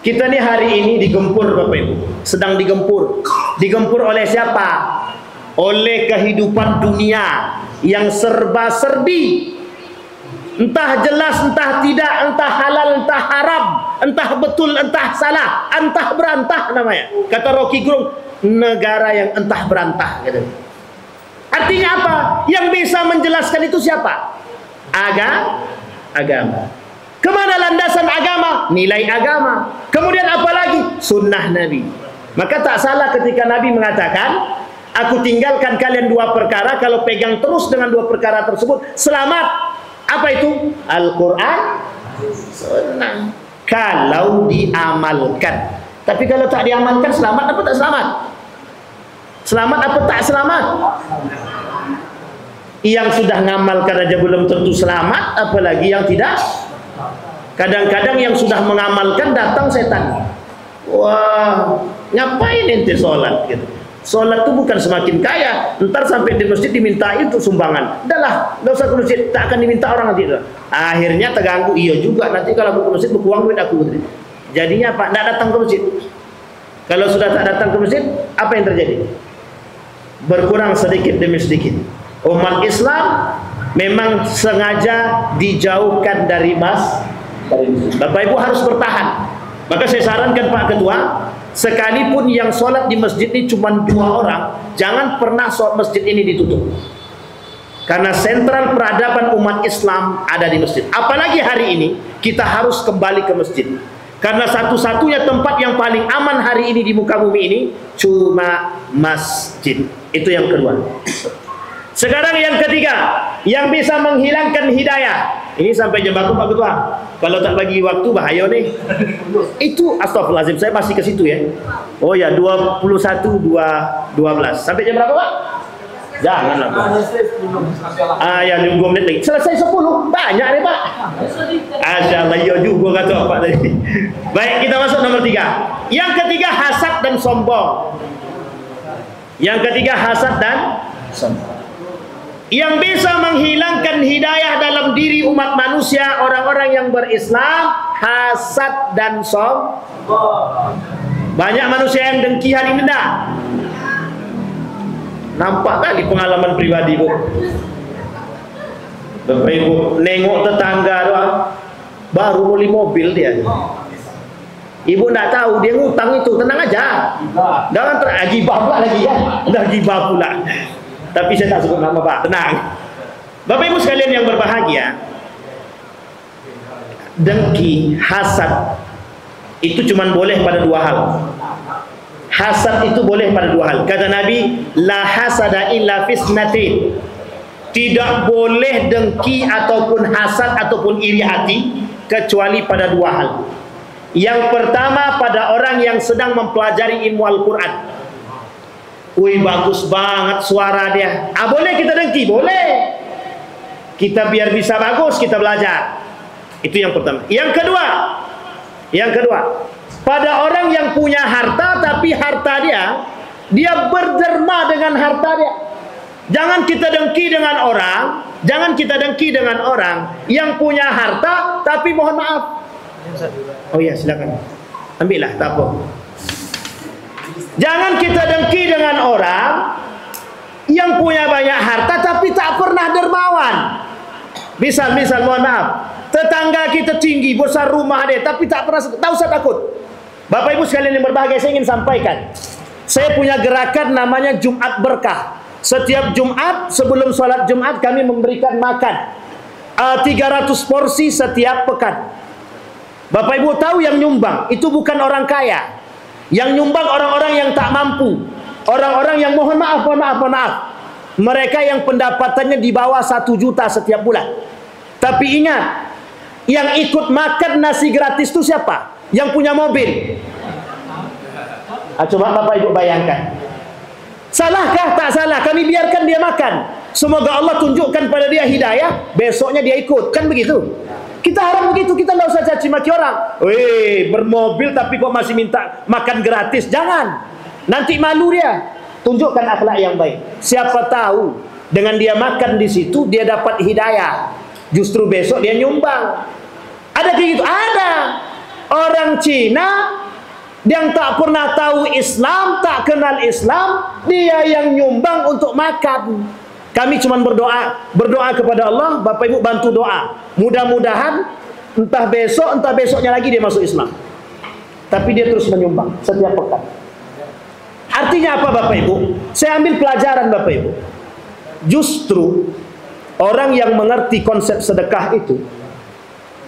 Kita nih hari ini digempur Bapak Ibu, sedang digempur. Digempur oleh siapa? Oleh kehidupan dunia yang serba-serbi. Entah jelas, entah tidak, entah halal, entah haram, entah betul, entah salah, entah berantah namanya. Kata Rocky Gerung, negara yang entah berantah gitu. Artinya apa? Yang bisa menjelaskan itu siapa? Agama. Kemana landasan agama? Nilai agama. Kemudian apa lagi? Sunnah Nabi. Maka tak salah ketika Nabi mengatakan, aku tinggalkan kalian dua perkara, kalau pegang terus dengan dua perkara tersebut, selamat. Apa itu? Al-Quran, Sunnah. Kalau diamalkan. Tapi kalau tak diamalkan, selamat apa tak selamat? Selamat apa tak selamat? Yang sudah ngamalkan aja belum tentu selamat, apalagi yang tidak. Kadang-kadang yang sudah mengamalkan datang setan. Wah, ngapain ente sholat gitu. Sholat itu bukan semakin kaya, ntar sampai di masjid diminta itu sumbangan. Udahlah, nggak usah ke masjid, tak akan diminta orang nanti. Akhirnya terganggu. Iya juga, nanti kalau aku ke masjid berkuang duit aku. Jadinya apa? Nggak datang ke masjid. Kalau sudah tak datang ke masjid, apa yang terjadi? Berkurang sedikit demi sedikit. Umat Islam memang sengaja dijauhkan dari Bapak Ibu harus bertahan. Maka saya sarankan Pak Ketua, sekalipun yang sholat di masjid ini cuma 2 orang, jangan pernah sholat masjid ini ditutup. Karena sentral peradaban umat Islam ada di masjid. Apalagi hari ini kita harus kembali ke masjid. Karena satu-satunya tempat yang paling aman hari ini di muka bumi ini cuma masjid. Itu yang kedua. Sekarang yang ketiga, yang bisa menghilangkan hidayah. Ini sampai jam berapa Pak Ketua? Kalau tak bagi waktu bahaya nih. Itu astagfirullahaladzim, saya masih ke situ ya. Oh ya, 21.12. Sampai jam berapa Pak? Janganlah Pak. Ya, 2 menit lagi. Selesai 10. Banyak nih Pak. Asyaallah, iya juga kata Pak tadi. Baik, kita masuk nomor 3. Yang ketiga, hasad dan sombong. Yang ketiga, hasad dan sombong. Yang bisa menghilangkan hidayah dalam diri umat manusia, orang-orang yang berislam, hasad dan sombong. Banyak manusia yang dengki hari ini enggak? Nampak kali pengalaman pribadi Bu. Bapak Ibu nengok tetangga doang, baru beli mobil dia. Ibu enggak tahu dia ngutang itu, tenang aja. Jangan gibah pula lagi ya. Udah gibah pula. Tapi saya tak sebut nama Pak, tenang. Bapak Ibu sekalian yang berbahagia, dengki, hasad itu cuma boleh pada 2 hal. Hasad itu boleh pada 2 hal. Kata Nabi, la hasada illa fisnatin. Tidak boleh dengki ataupun hasad ataupun iri hati kecuali pada 2 hal. Yang pertama pada orang yang sedang mempelajari ilmu Al-Quran. Wih, bagus banget suara dia. Boleh kita dengki? Boleh. Kita biar bisa bagus, kita belajar. Itu yang pertama. Yang kedua, pada orang yang punya harta, tapi harta dia berderma dengan harta dia. Jangan kita dengki dengan orang yang punya harta, tapi mohon maaf. Oh ya, silakan. Ambillah, tak apa. Jangan kita dengki dengan orang yang punya banyak harta tapi tak pernah dermawan. Misal mohon maaf, tetangga kita tinggi, besar rumah dia tapi tak pernah, tak usah takut. Bapak Ibu sekalian yang berbahagia, saya ingin sampaikan, saya punya gerakan namanya Jumat Berkah. Setiap Jumat sebelum sholat Jumat kami memberikan makan 300 porsi setiap pekan. Bapak Ibu tahu yang nyumbang itu bukan orang kaya. Yang nyumbang orang-orang yang tak mampu, orang-orang yang mohon maaf. Mereka yang pendapatannya di bawah 1 juta setiap bulan. Tapi ingat, yang ikut makan nasi gratis itu siapa? Yang punya mobil. Coba Bapak Ibu bayangkan. Salahkah? Tak salah. Kami biarkan dia makan. Semoga Allah tunjukkan pada dia hidayah, besoknya dia ikut. Kan begitu? Kita harap begitu, kita nggak usah caci maki orang. Weh, bermobil tapi kok masih minta makan gratis. Jangan. Nanti malu dia. Tunjukkan akhlak yang baik. Siapa tahu dengan dia makan di situ dia dapat hidayah. justru besok dia nyumbang. Ada kayak gitu? Ada. Orang Cina yang tak pernah tahu Islam, tak kenal Islam, dia yang nyumbang untuk makan. Kami cuma berdoa kepada Allah. Bapak Ibu bantu doa, mudah-mudahan entah besok, entah besoknya lagi dia masuk Islam. Tapi dia terus menyumbang setiap pekan. Artinya apa Bapak Ibu? Saya ambil pelajaran Bapak Ibu. Justru orang yang mengerti konsep sedekah itu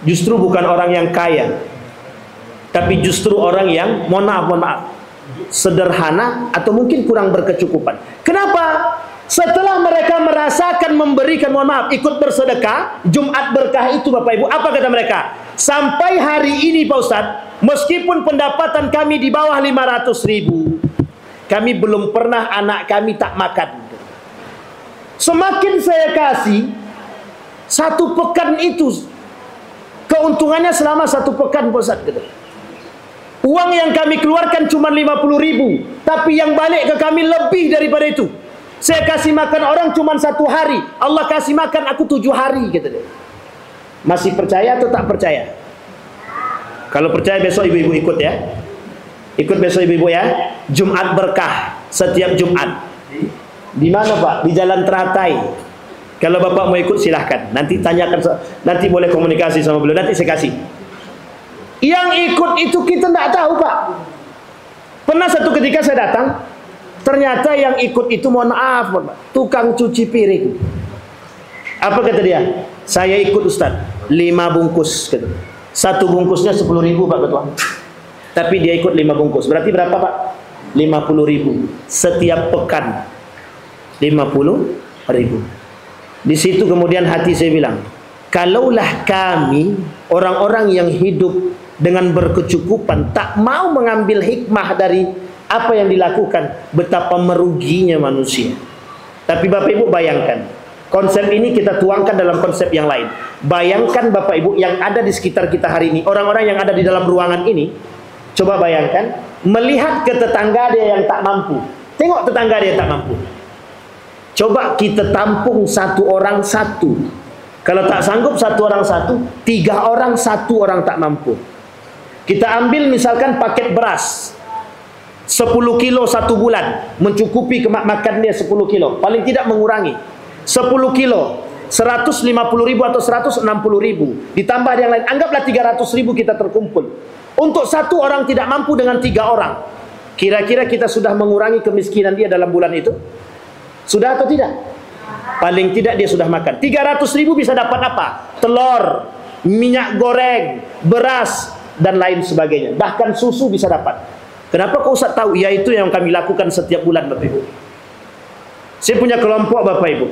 justru bukan orang yang kaya, tapi justru orang yang mohon maaf sederhana atau mungkin kurang berkecukupan. Kenapa? Setelah mereka merasakan memberikan, mohon maaf, ikut bersedekah Jumat berkah itu Bapak Ibu, apa kata mereka? Sampai hari ini Pak Ustadz, meskipun pendapatan kami di bawah 500.000, kami belum pernah anak kami tak makan. Semakin saya kasih, satu pekan itu keuntungannya selama satu pekan Pak Ustadz gitu. Uang yang kami keluarkan cuma 50.000, tapi yang balik ke kami lebih daripada itu. Saya kasih makan orang cuma 1 hari, Allah kasih makan aku 7 hari gitu deh. Masih percaya atau tak percaya? Kalau percaya besok ibu-ibu ikut ya. Ikut besok ibu-ibu ya. Jumat berkah setiap Jumat. Di mana Pak? Di Jalan Teratai. Kalau Bapak mau ikut silahkan. Nanti tanyakan, nanti boleh komunikasi sama beliau. Nanti saya kasih. Yang ikut itu kita tidak tahu Pak. Pernah satu ketika saya datang, ternyata yang ikut itu mohon maaf Pak, tukang cuci piring. Apa kata dia? Saya ikut Ustaz, 5 bungkus gitu. Satu bungkusnya 10.000 Pak Ketua. Tapi dia ikut 5 bungkus. Berarti berapa Pak? 50.000 setiap pekan. 50.000. Di situ kemudian hati saya bilang, kalaulah kami orang-orang yang hidup dengan berkecukupan tak mau mengambil hikmah dari apa yang dilakukan, betapa meruginya manusia. Tapi Bapak Ibu bayangkan, konsep ini kita tuangkan dalam konsep yang lain. Bayangkan Bapak Ibu yang ada di sekitar kita hari ini, orang-orang yang ada di dalam ruangan ini, coba bayangkan, melihat ke tetangga dia yang tak mampu. Tengok tetangga dia yang tak mampu. Coba kita tampung satu orang satu. Kalau tak sanggup satu orang satu, 3 orang satu orang tak mampu. Kita ambil misalkan paket beras 10 kilo 1 bulan, mencukupi makan dia 10 kilo, paling tidak mengurangi 10 kilo 150.000 atau 160.000, ditambah yang lain, anggaplah 300.000 kita terkumpul untuk satu orang tidak mampu dengan 3 orang. Kira-kira kita sudah mengurangi kemiskinan dia dalam bulan itu? Sudah atau tidak? Paling tidak dia sudah makan. 300.000 bisa dapat apa? Telur, minyak goreng, beras, dan lain sebagainya. Bahkan susu bisa dapat. Kenapa kau Ustaz tahu? Ya itu yang kami lakukan setiap bulan Bapak Ibu. Saya punya kelompok Bapak Ibu.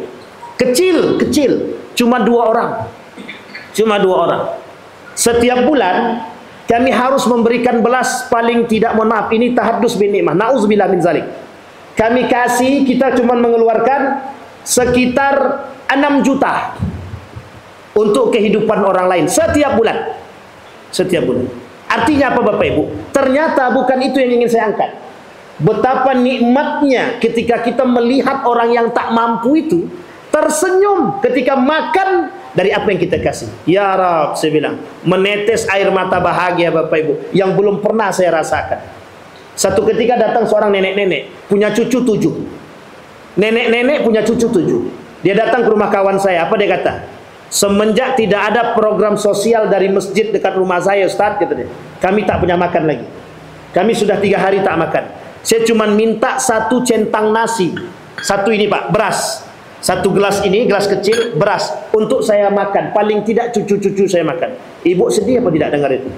Kecil. Cuma 2 orang. Cuma 2 orang. Setiap bulan kami harus memberikan belas paling tidak, mohon maaf, ini tahaddus bin nikmah. Nauzubillah min zalik. Kami kasih, kita cuma mengeluarkan sekitar 6 juta untuk kehidupan orang lain setiap bulan. Setiap bulan. Artinya apa Bapak Ibu? Ternyata bukan itu yang ingin saya angkat. Betapa nikmatnya ketika kita melihat orang yang tak mampu itu tersenyum ketika makan dari apa yang kita kasih. Ya Rabb, saya bilang, menetes air mata bahagia Bapak Ibu yang belum pernah saya rasakan. Satu ketika datang seorang nenek-nenek punya cucu 7. Nenek-nenek punya cucu 7. Dia datang ke rumah kawan saya. Apa dia kata? Semenjak tidak ada program sosial dari masjid dekat rumah saya Ustaz, kata dia, kami tak punya makan lagi. Kami sudah 3 hari tak makan. Saya cuma minta 1 centang nasi. 1 ini Pak, beras. 1 gelas ini, gelas kecil, beras. Untuk saya makan. Paling tidak cucu-cucu saya makan. Ibu sedih apa tidak dengar itu?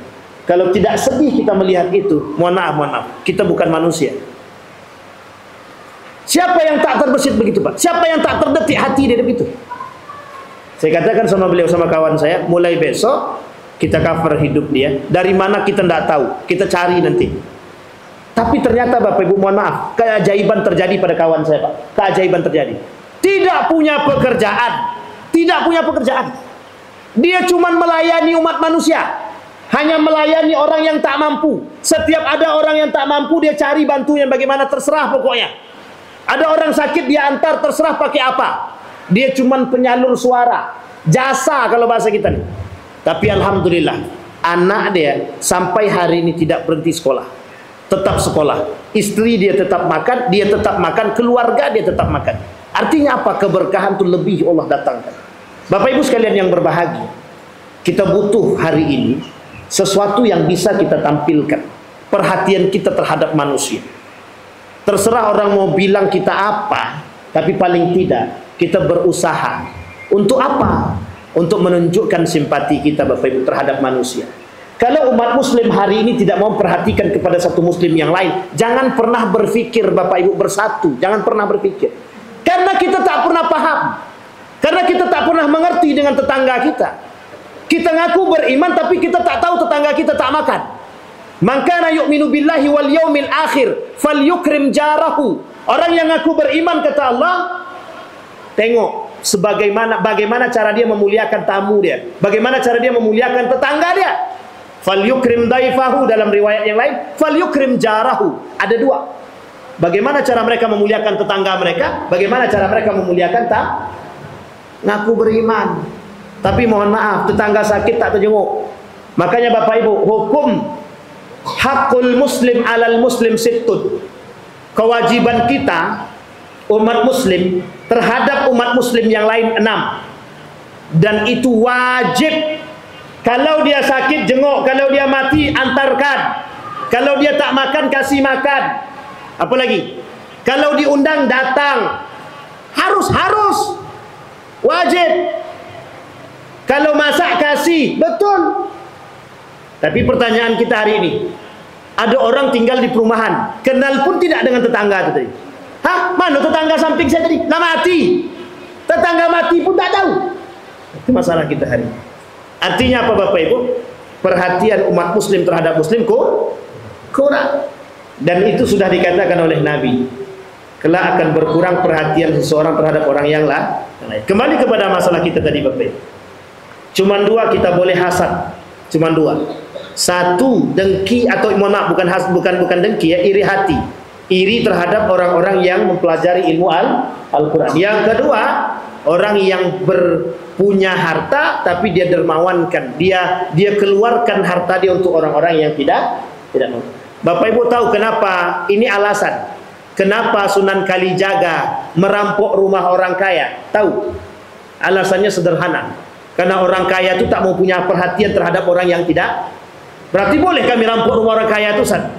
Kalau tidak sedih kita melihat itu, mohon maaf, kita bukan manusia. Siapa yang tak terbesit begitu Pak? Siapa yang tak terdetik hati dia begitu? Saya katakan sama beliau, sama kawan saya, mulai besok kita cover hidup dia. Dari mana kita tidak tahu, kita cari nanti. Tapi ternyata Bapak Ibu mohon maaf, keajaiban terjadi pada kawan saya Pak. Keajaiban terjadi. Tidak punya pekerjaan. Tidak punya pekerjaan. Dia cuma melayani umat manusia. Hanya melayani orang yang tak mampu. Setiap ada orang yang tak mampu, dia cari bantunya bagaimana, terserah pokoknya. Ada orang sakit, dia antar, terserah pakai apa. Dia cuma penyalur suara. jasa kalau bahasa kita nih. Tapi alhamdulillah, anak dia sampai hari ini tidak berhenti sekolah, tetap sekolah. Istri dia tetap makan, keluarga dia tetap makan. Artinya apa? Keberkahan itu lebih Allah datangkan. Bapak Ibu sekalian yang berbahagia, kita butuh hari ini sesuatu yang bisa kita tampilkan, perhatian kita terhadap manusia. Terserah orang mau bilang kita apa, tapi paling tidak kita berusaha. Untuk apa? Untuk menunjukkan simpati kita Bapak Ibu terhadap manusia. Kalau umat muslim hari ini tidak mau perhatikan kepada satu muslim yang lain, jangan pernah berpikir Bapak Ibu bersatu, jangan pernah berpikir. Karena kita tak pernah paham, karena kita tak pernah mengerti dengan tetangga kita. Kita ngaku beriman tapi kita tak tahu tetangga kita tak makan. Man kana yu'minu billahi wal yaumil akhir falyukrim jarahu. Orang yang ngaku beriman, kata Allah, tengok bagaimana cara dia memuliakan tamu dia, bagaimana cara dia memuliakan tetangga dia. Falyukrim daifahu, dalam riwayat yang lain falyukrim jarahu. Ada dua. Bagaimana cara mereka memuliakan tetangga mereka, bagaimana cara mereka memuliakan ngaku beriman tapi mohon maaf tetangga sakit tak terjenguk. Makanya Bapak Ibu, hukum hakul muslim alal muslim sittun. Kewajiban kita umat muslim terhadap umat muslim yang lain 6. Dan itu wajib. Kalau dia sakit jenguk, kalau dia mati antarkan, kalau dia tak makan kasih makan. Apalagi kalau diundang datang, harus wajib. Kalau masak kasih, betul. Tapi pertanyaan kita hari ini, ada orang tinggal di perumahan, kenal pun tidak dengan tetangga itu tadi. Hah? Mana tetangga samping saya tadi? Nah mati. Tetangga mati pun tak tahu. Itu masalah kita hari ini. Artinya apa Bapak Ibu? Perhatian umat muslim terhadap muslim kurang. Dan itu sudah dikatakan oleh Nabi, kelak akan berkurang perhatian seseorang terhadap orang yang lain. Kembali kepada masalah kita tadi Bapak Ibu. Cuman dua kita boleh hasad. Cuman dua. Satu, dengki, atau mohon maaf, bukan dengki ya, iri hati. Iri terhadap orang-orang yang mempelajari ilmu Al-Quran. Yang kedua, orang yang punya harta tapi dia dermawankan. Dia keluarkan harta dia untuk orang-orang yang tidak mau. Bapak Ibu tahu kenapa? Ini alasan. Kenapa Sunan Kalijaga merampok rumah orang kaya? Tahu? Alasannya sederhana. Karena orang kaya itu tak mau punya perhatian terhadap orang yang tidak. Berarti boleh kami rampok rumah orang kaya itu, San?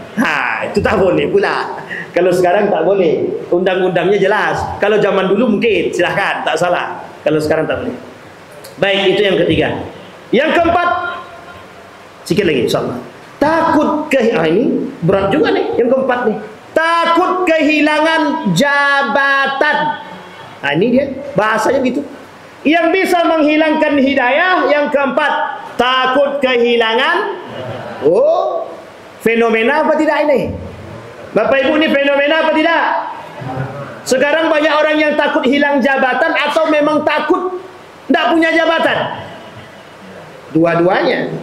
Itu tak boleh pula. Kalau sekarang tak boleh. Undang-undangnya jelas. Kalau zaman dulu mungkin silahkan, tak salah. Kalau sekarang tak boleh. Baik, itu yang ketiga. Yang keempat, sikit lagi insyaallah. Takut ini berat juga nih yang keempat nih. Takut kehilangan jabatan. Nah ini dia bahasanya gitu. Yang bisa menghilangkan hidayah. Yang keempat, takut kehilangan. Oh, fenomena apa tidak ini? Bapak Ibu, ini fenomena apa tidak? Sekarang banyak orang yang takut hilang jabatan atau memang takut tidak punya jabatan. Dua-duanya.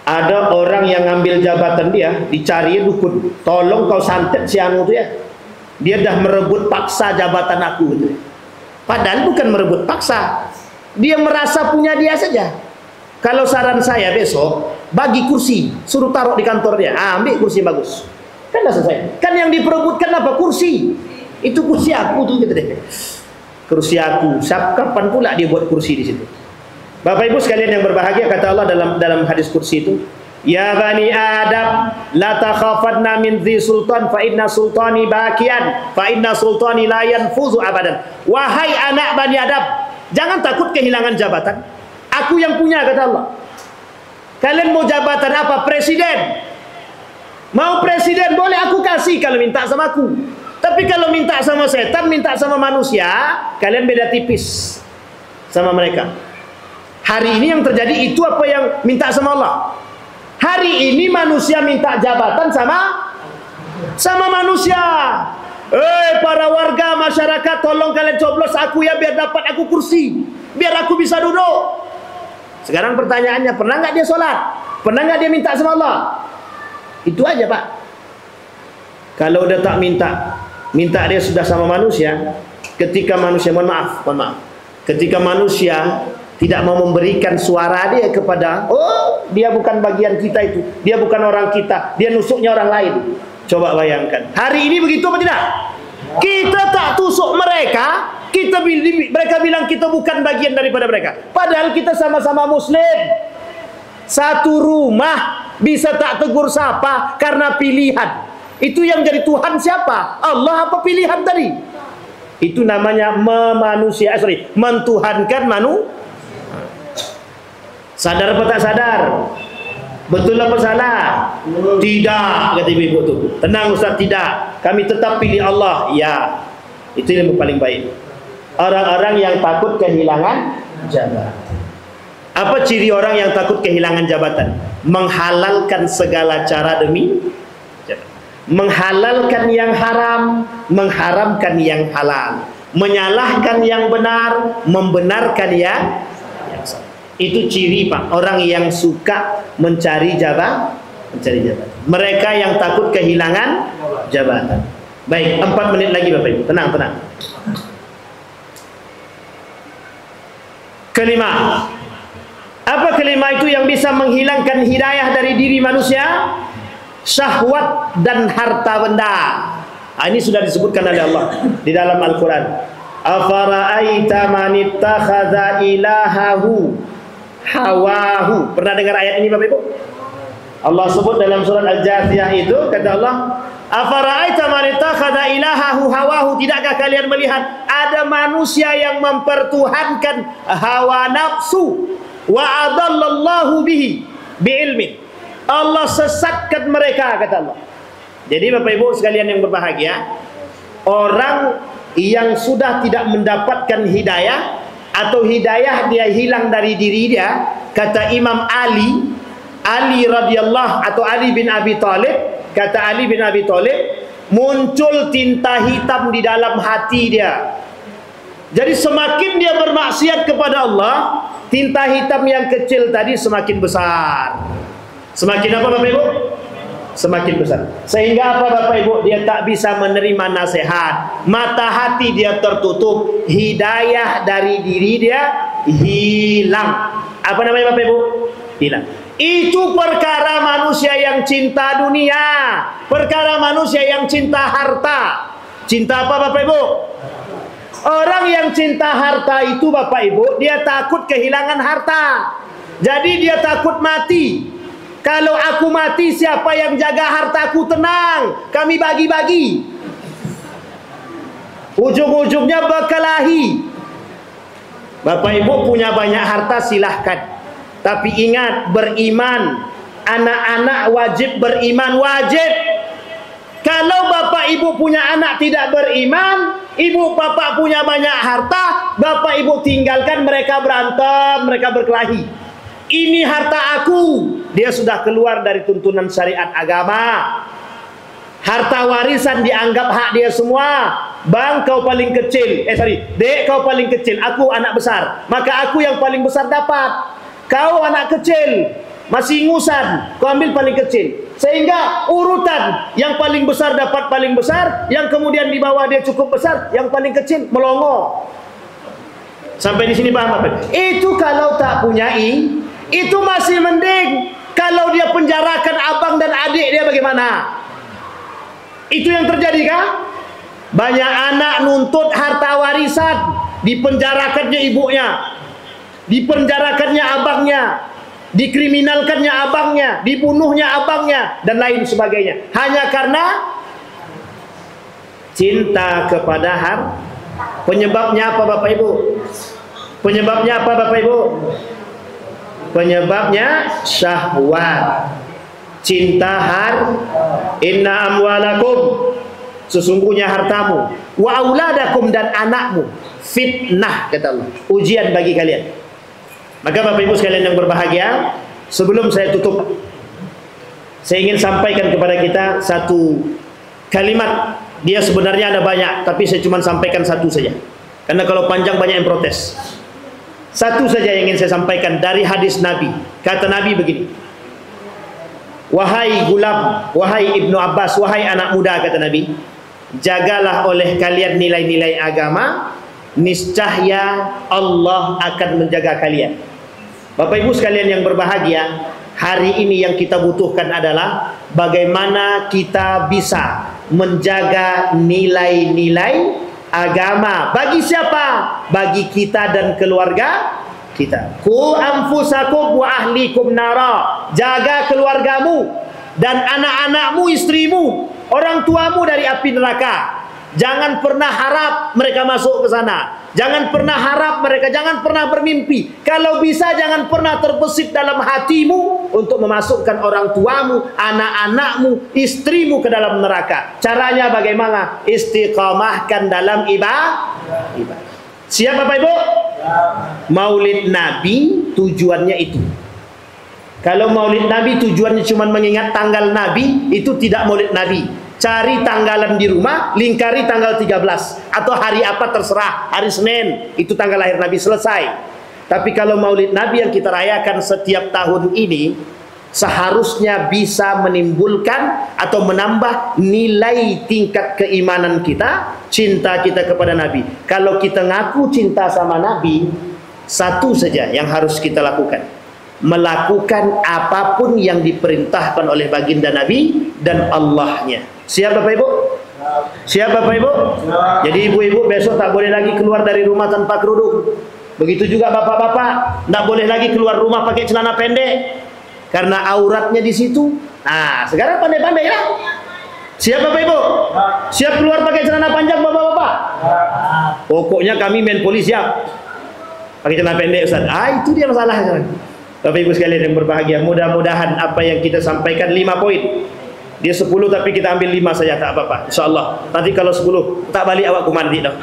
Ada orang yang ngambil jabatan dia, dicari dukun, tolong kau santet si anu tu ya. Dia dah merebut paksa jabatan aku gitu. Padahal bukan merebut paksa. Dia merasa punya dia saja. Kalau saran saya besok, bagi kursi, suruh taruh di kantor dia. Ambil kursi bagus. Kan dah selesai. Kan yang diperebutkan apa? Kursi. Itu kursi aku tuh gitu deh. Kursi aku. Kapan pula dia buat kursi di situ? Bapak Ibu sekalian yang berbahagia, kata Allah dalam hadis kursi itu, ya bani Adam, la takhafanna min dhi sultan fa inna sultani bakian fa inna sultani la yanfuzu abadan. Wahai anak bani Adam, jangan takut kehilangan jabatan. Aku yang punya, kata Allah. Kalian mau jabatan apa? Presiden. Mau presiden boleh aku kasih kalau minta sama aku. Tapi kalau minta sama setan, minta sama manusia, kalian beda tipis sama mereka. Hari ini yang terjadi itu apa yang minta sama Allah. Hari ini manusia minta jabatan sama manusia. Para warga masyarakat, tolong kalian coblos aku ya biar dapat aku kursi, biar aku bisa duduk. Sekarang pertanyaannya, pernah nggak dia sholat? Pernah nggak dia minta sama Allah? Itu aja Pak. Kalau udah tak minta dia sudah sama manusia. Ketika manusia, mohon maaf, Ketika manusia tidak mau memberikan suara dia kepada, oh dia bukan bagian kita itu, dia bukan orang kita, dia nusuknya orang lain. Coba bayangkan, hari ini begitu apa tidak? Kita tak tusuk mereka, mereka bilang kita bukan bagian daripada mereka, padahal kita sama-sama muslim, satu rumah. Bisa tak tegur sapa karena pilihan. Itu yang jadi Tuhan siapa? Allah apa pilihan tadi? Itu namanya mentuhankan Sadar apa tak sadar? Betul apa salah? Tidak, kata ibu itu. Tenang Ustaz, tidak. Kami tetap pilih Allah. Ya, itu yang paling baik. Orang-orang yang takut kehilangan jabatan. Apa ciri orang yang takut kehilangan jabatan? Menghalalkan segala cara demi jabatan. Menghalalkan yang haram, mengharamkan yang halal, menyalahkan yang benar, membenarkan yang salah. Itu ciri Pak, orang yang suka mencari jabatan. Mereka yang takut kehilangan jabatan. Baik, 4 menit lagi Bapak Ibu. Tenang. Kelima. Apa kelima itu yang bisa menghilangkan hidayah dari diri manusia? Syahwat dan harta benda. Ini sudah disebutkan oleh Allah di dalam Al-Quran. Afara'aita man ittakhadha ilahahu hawahu. Pernah dengar ayat ini Bapak Ibu? Allah sebut dalam surat Al-Jathiyah itu, kata Allah, afara'aita man ittakhadha ilahahu hawahu. Tidakkah kalian melihat ada manusia yang mempertuhankan hawa nafsu? Wa adallallahu bihi bi'ilmin. Allah sesatkan mereka, kata Allah. Jadi Bapak Ibu sekalian yang berbahagia, orang yang sudah tidak mendapatkan hidayah atau hidayah dia hilang dari diri dia, kata Imam Ali radhiyallahu atau Ali bin Abi Thalib, kata Ali bin Abi Thalib, muncul tinta hitam di dalam hati dia. Jadi semakin dia bermaksiat kepada Allah, tinta hitam yang kecil tadi semakin besar. Semakin apa Bapak Ibu? Semakin besar. Sehingga apa Bapak Ibu? Dia tak bisa menerima nasihat. Mata hati dia tertutup. Hidayah dari diri dia hilang. Apa namanya Bapak Ibu? Hilang. Itu perkara manusia yang cinta dunia. Perkara manusia yang cinta harta. Cinta apa Bapak Ibu? Orang yang cinta harta itu Bapak Ibu, dia takut kehilangan harta. Jadi dia takut mati. Kalau aku mati, siapa yang jaga hartaku? Tenang, kami bagi-bagi. Ujung-ujungnya berkelahi. Bapak Ibu punya banyak harta silahkan, tapi ingat, beriman. Anak-anak wajib beriman, wajib. Kalau Bapak Ibu punya anak tidak beriman, ibu bapak punya banyak harta, Bapak Ibu tinggalkan, mereka berantem, mereka berkelahi. Ini harta aku. Dia sudah keluar dari tuntunan syariat agama. Harta warisan dianggap hak dia semua. Bang, kau paling kecil. Dek, kau paling kecil. Aku anak besar. Maka aku yang paling besar dapat. Kau anak kecil, masih ingusan, kau ambil paling kecil. Sehingga urutan yang paling besar dapat paling besar, yang kemudian di bawah dia cukup besar, yang paling kecil melongo. Sampai di sini paham apa? Itu kalau tak punyai, itu masih mending. Kalau dia penjarakan abang dan adik dia bagaimana? Itu yang terjadi kah? Banyak anak nuntut harta warisan, dipenjarakannya ibunya, dipenjarakannya abangnya, dikriminalkannya abangnya, dibunuhnya abangnya, dan lain sebagainya. Hanya karena cinta kepada harta. Penyebabnya apa Bapak Ibu? Penyebabnya apa Bapak Ibu? Penyebabnya syahwat, cinta harta. Inna amwalakum, sesungguhnya hartamu, wa auladakum, dan anakmu, fitnah, kata Allah, ujian bagi kalian. Maka Bapak Ibu sekalian yang berbahagia, sebelum saya tutup, saya ingin sampaikan kepada kita satu kalimat. Dia sebenarnya ada banyak, tapi saya cuma sampaikan satu saja, karena kalau panjang banyak yang protes. Satu saja yang ingin saya sampaikan dari hadis Nabi. Kata Nabi begini, wahai gulam, wahai Ibnu Abbas, wahai anak muda, kata Nabi, jagalah oleh kalian nilai-nilai agama, niscaya Allah akan menjaga kalian. Bapak Ibu sekalian yang berbahagia, hari ini yang kita butuhkan adalah bagaimana kita bisa menjaga nilai-nilai agama. Bagi siapa? Bagi kita dan keluarga kita. Qu anfusakum wa ahlikum nara. Jaga keluargamu dan anak-anakmu, istrimu, orang tuamu dari api neraka. Jangan pernah harap mereka masuk ke sana. Jangan pernah harap mereka, jangan pernah bermimpi. Kalau bisa jangan pernah terbesit dalam hatimu untuk memasukkan orang tuamu, anak-anakmu, istrimu ke dalam neraka. Caranya bagaimana? Istiqamahkan dalam ibadah. Siap Bapak Ibu? Maulid Nabi tujuannya itu. Kalau Maulid Nabi tujuannya cuma mengingat tanggal Nabi, itu tidak Maulid Nabi. Cari tanggalan di rumah, lingkari tanggal 13 atau hari apa terserah, hari Senin itu tanggal lahir Nabi, selesai. Tapi kalau Maulid Nabi yang kita rayakan setiap tahun ini seharusnya bisa menimbulkan atau menambah nilai tingkat keimanan kita, cinta kita kepada Nabi. Kalau kita ngaku cinta sama Nabi, satu saja yang harus kita lakukan, melakukan apapun yang diperintahkan oleh baginda Nabi dan Allahnya. Siap Bapak Ibu? Siap Bapak Ibu? Jadi ibu-ibu besok tak boleh lagi keluar dari rumah tanpa kerudung. Begitu juga bapak-bapak, tak boleh lagi keluar rumah pakai celana pendek karena auratnya di situ. Nah, sekarang pandai-pandai ya. Siap Bapak Ibu? Siap keluar pakai celana panjang bapak-bapak? Pokoknya kami main polisi siap. Pakai celana pendek Ustaz. Itu dia masalahnya. Bapak Ibu sekalian yang berbahagia, mudah-mudahan apa yang kita sampaikan 5 poin. Dia 10 tapi kita ambil 5 saja, tak apa-apa. InsyaAllah. Nanti kalau 10 tak balik awak ku mandi dah.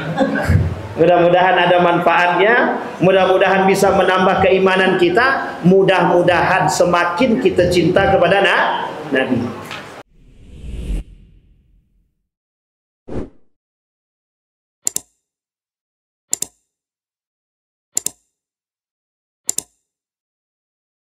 Mudah-mudahan ada manfaatnya, mudah-mudahan bisa menambah keimanan kita, mudah-mudahan semakin kita cinta kepada Nabi.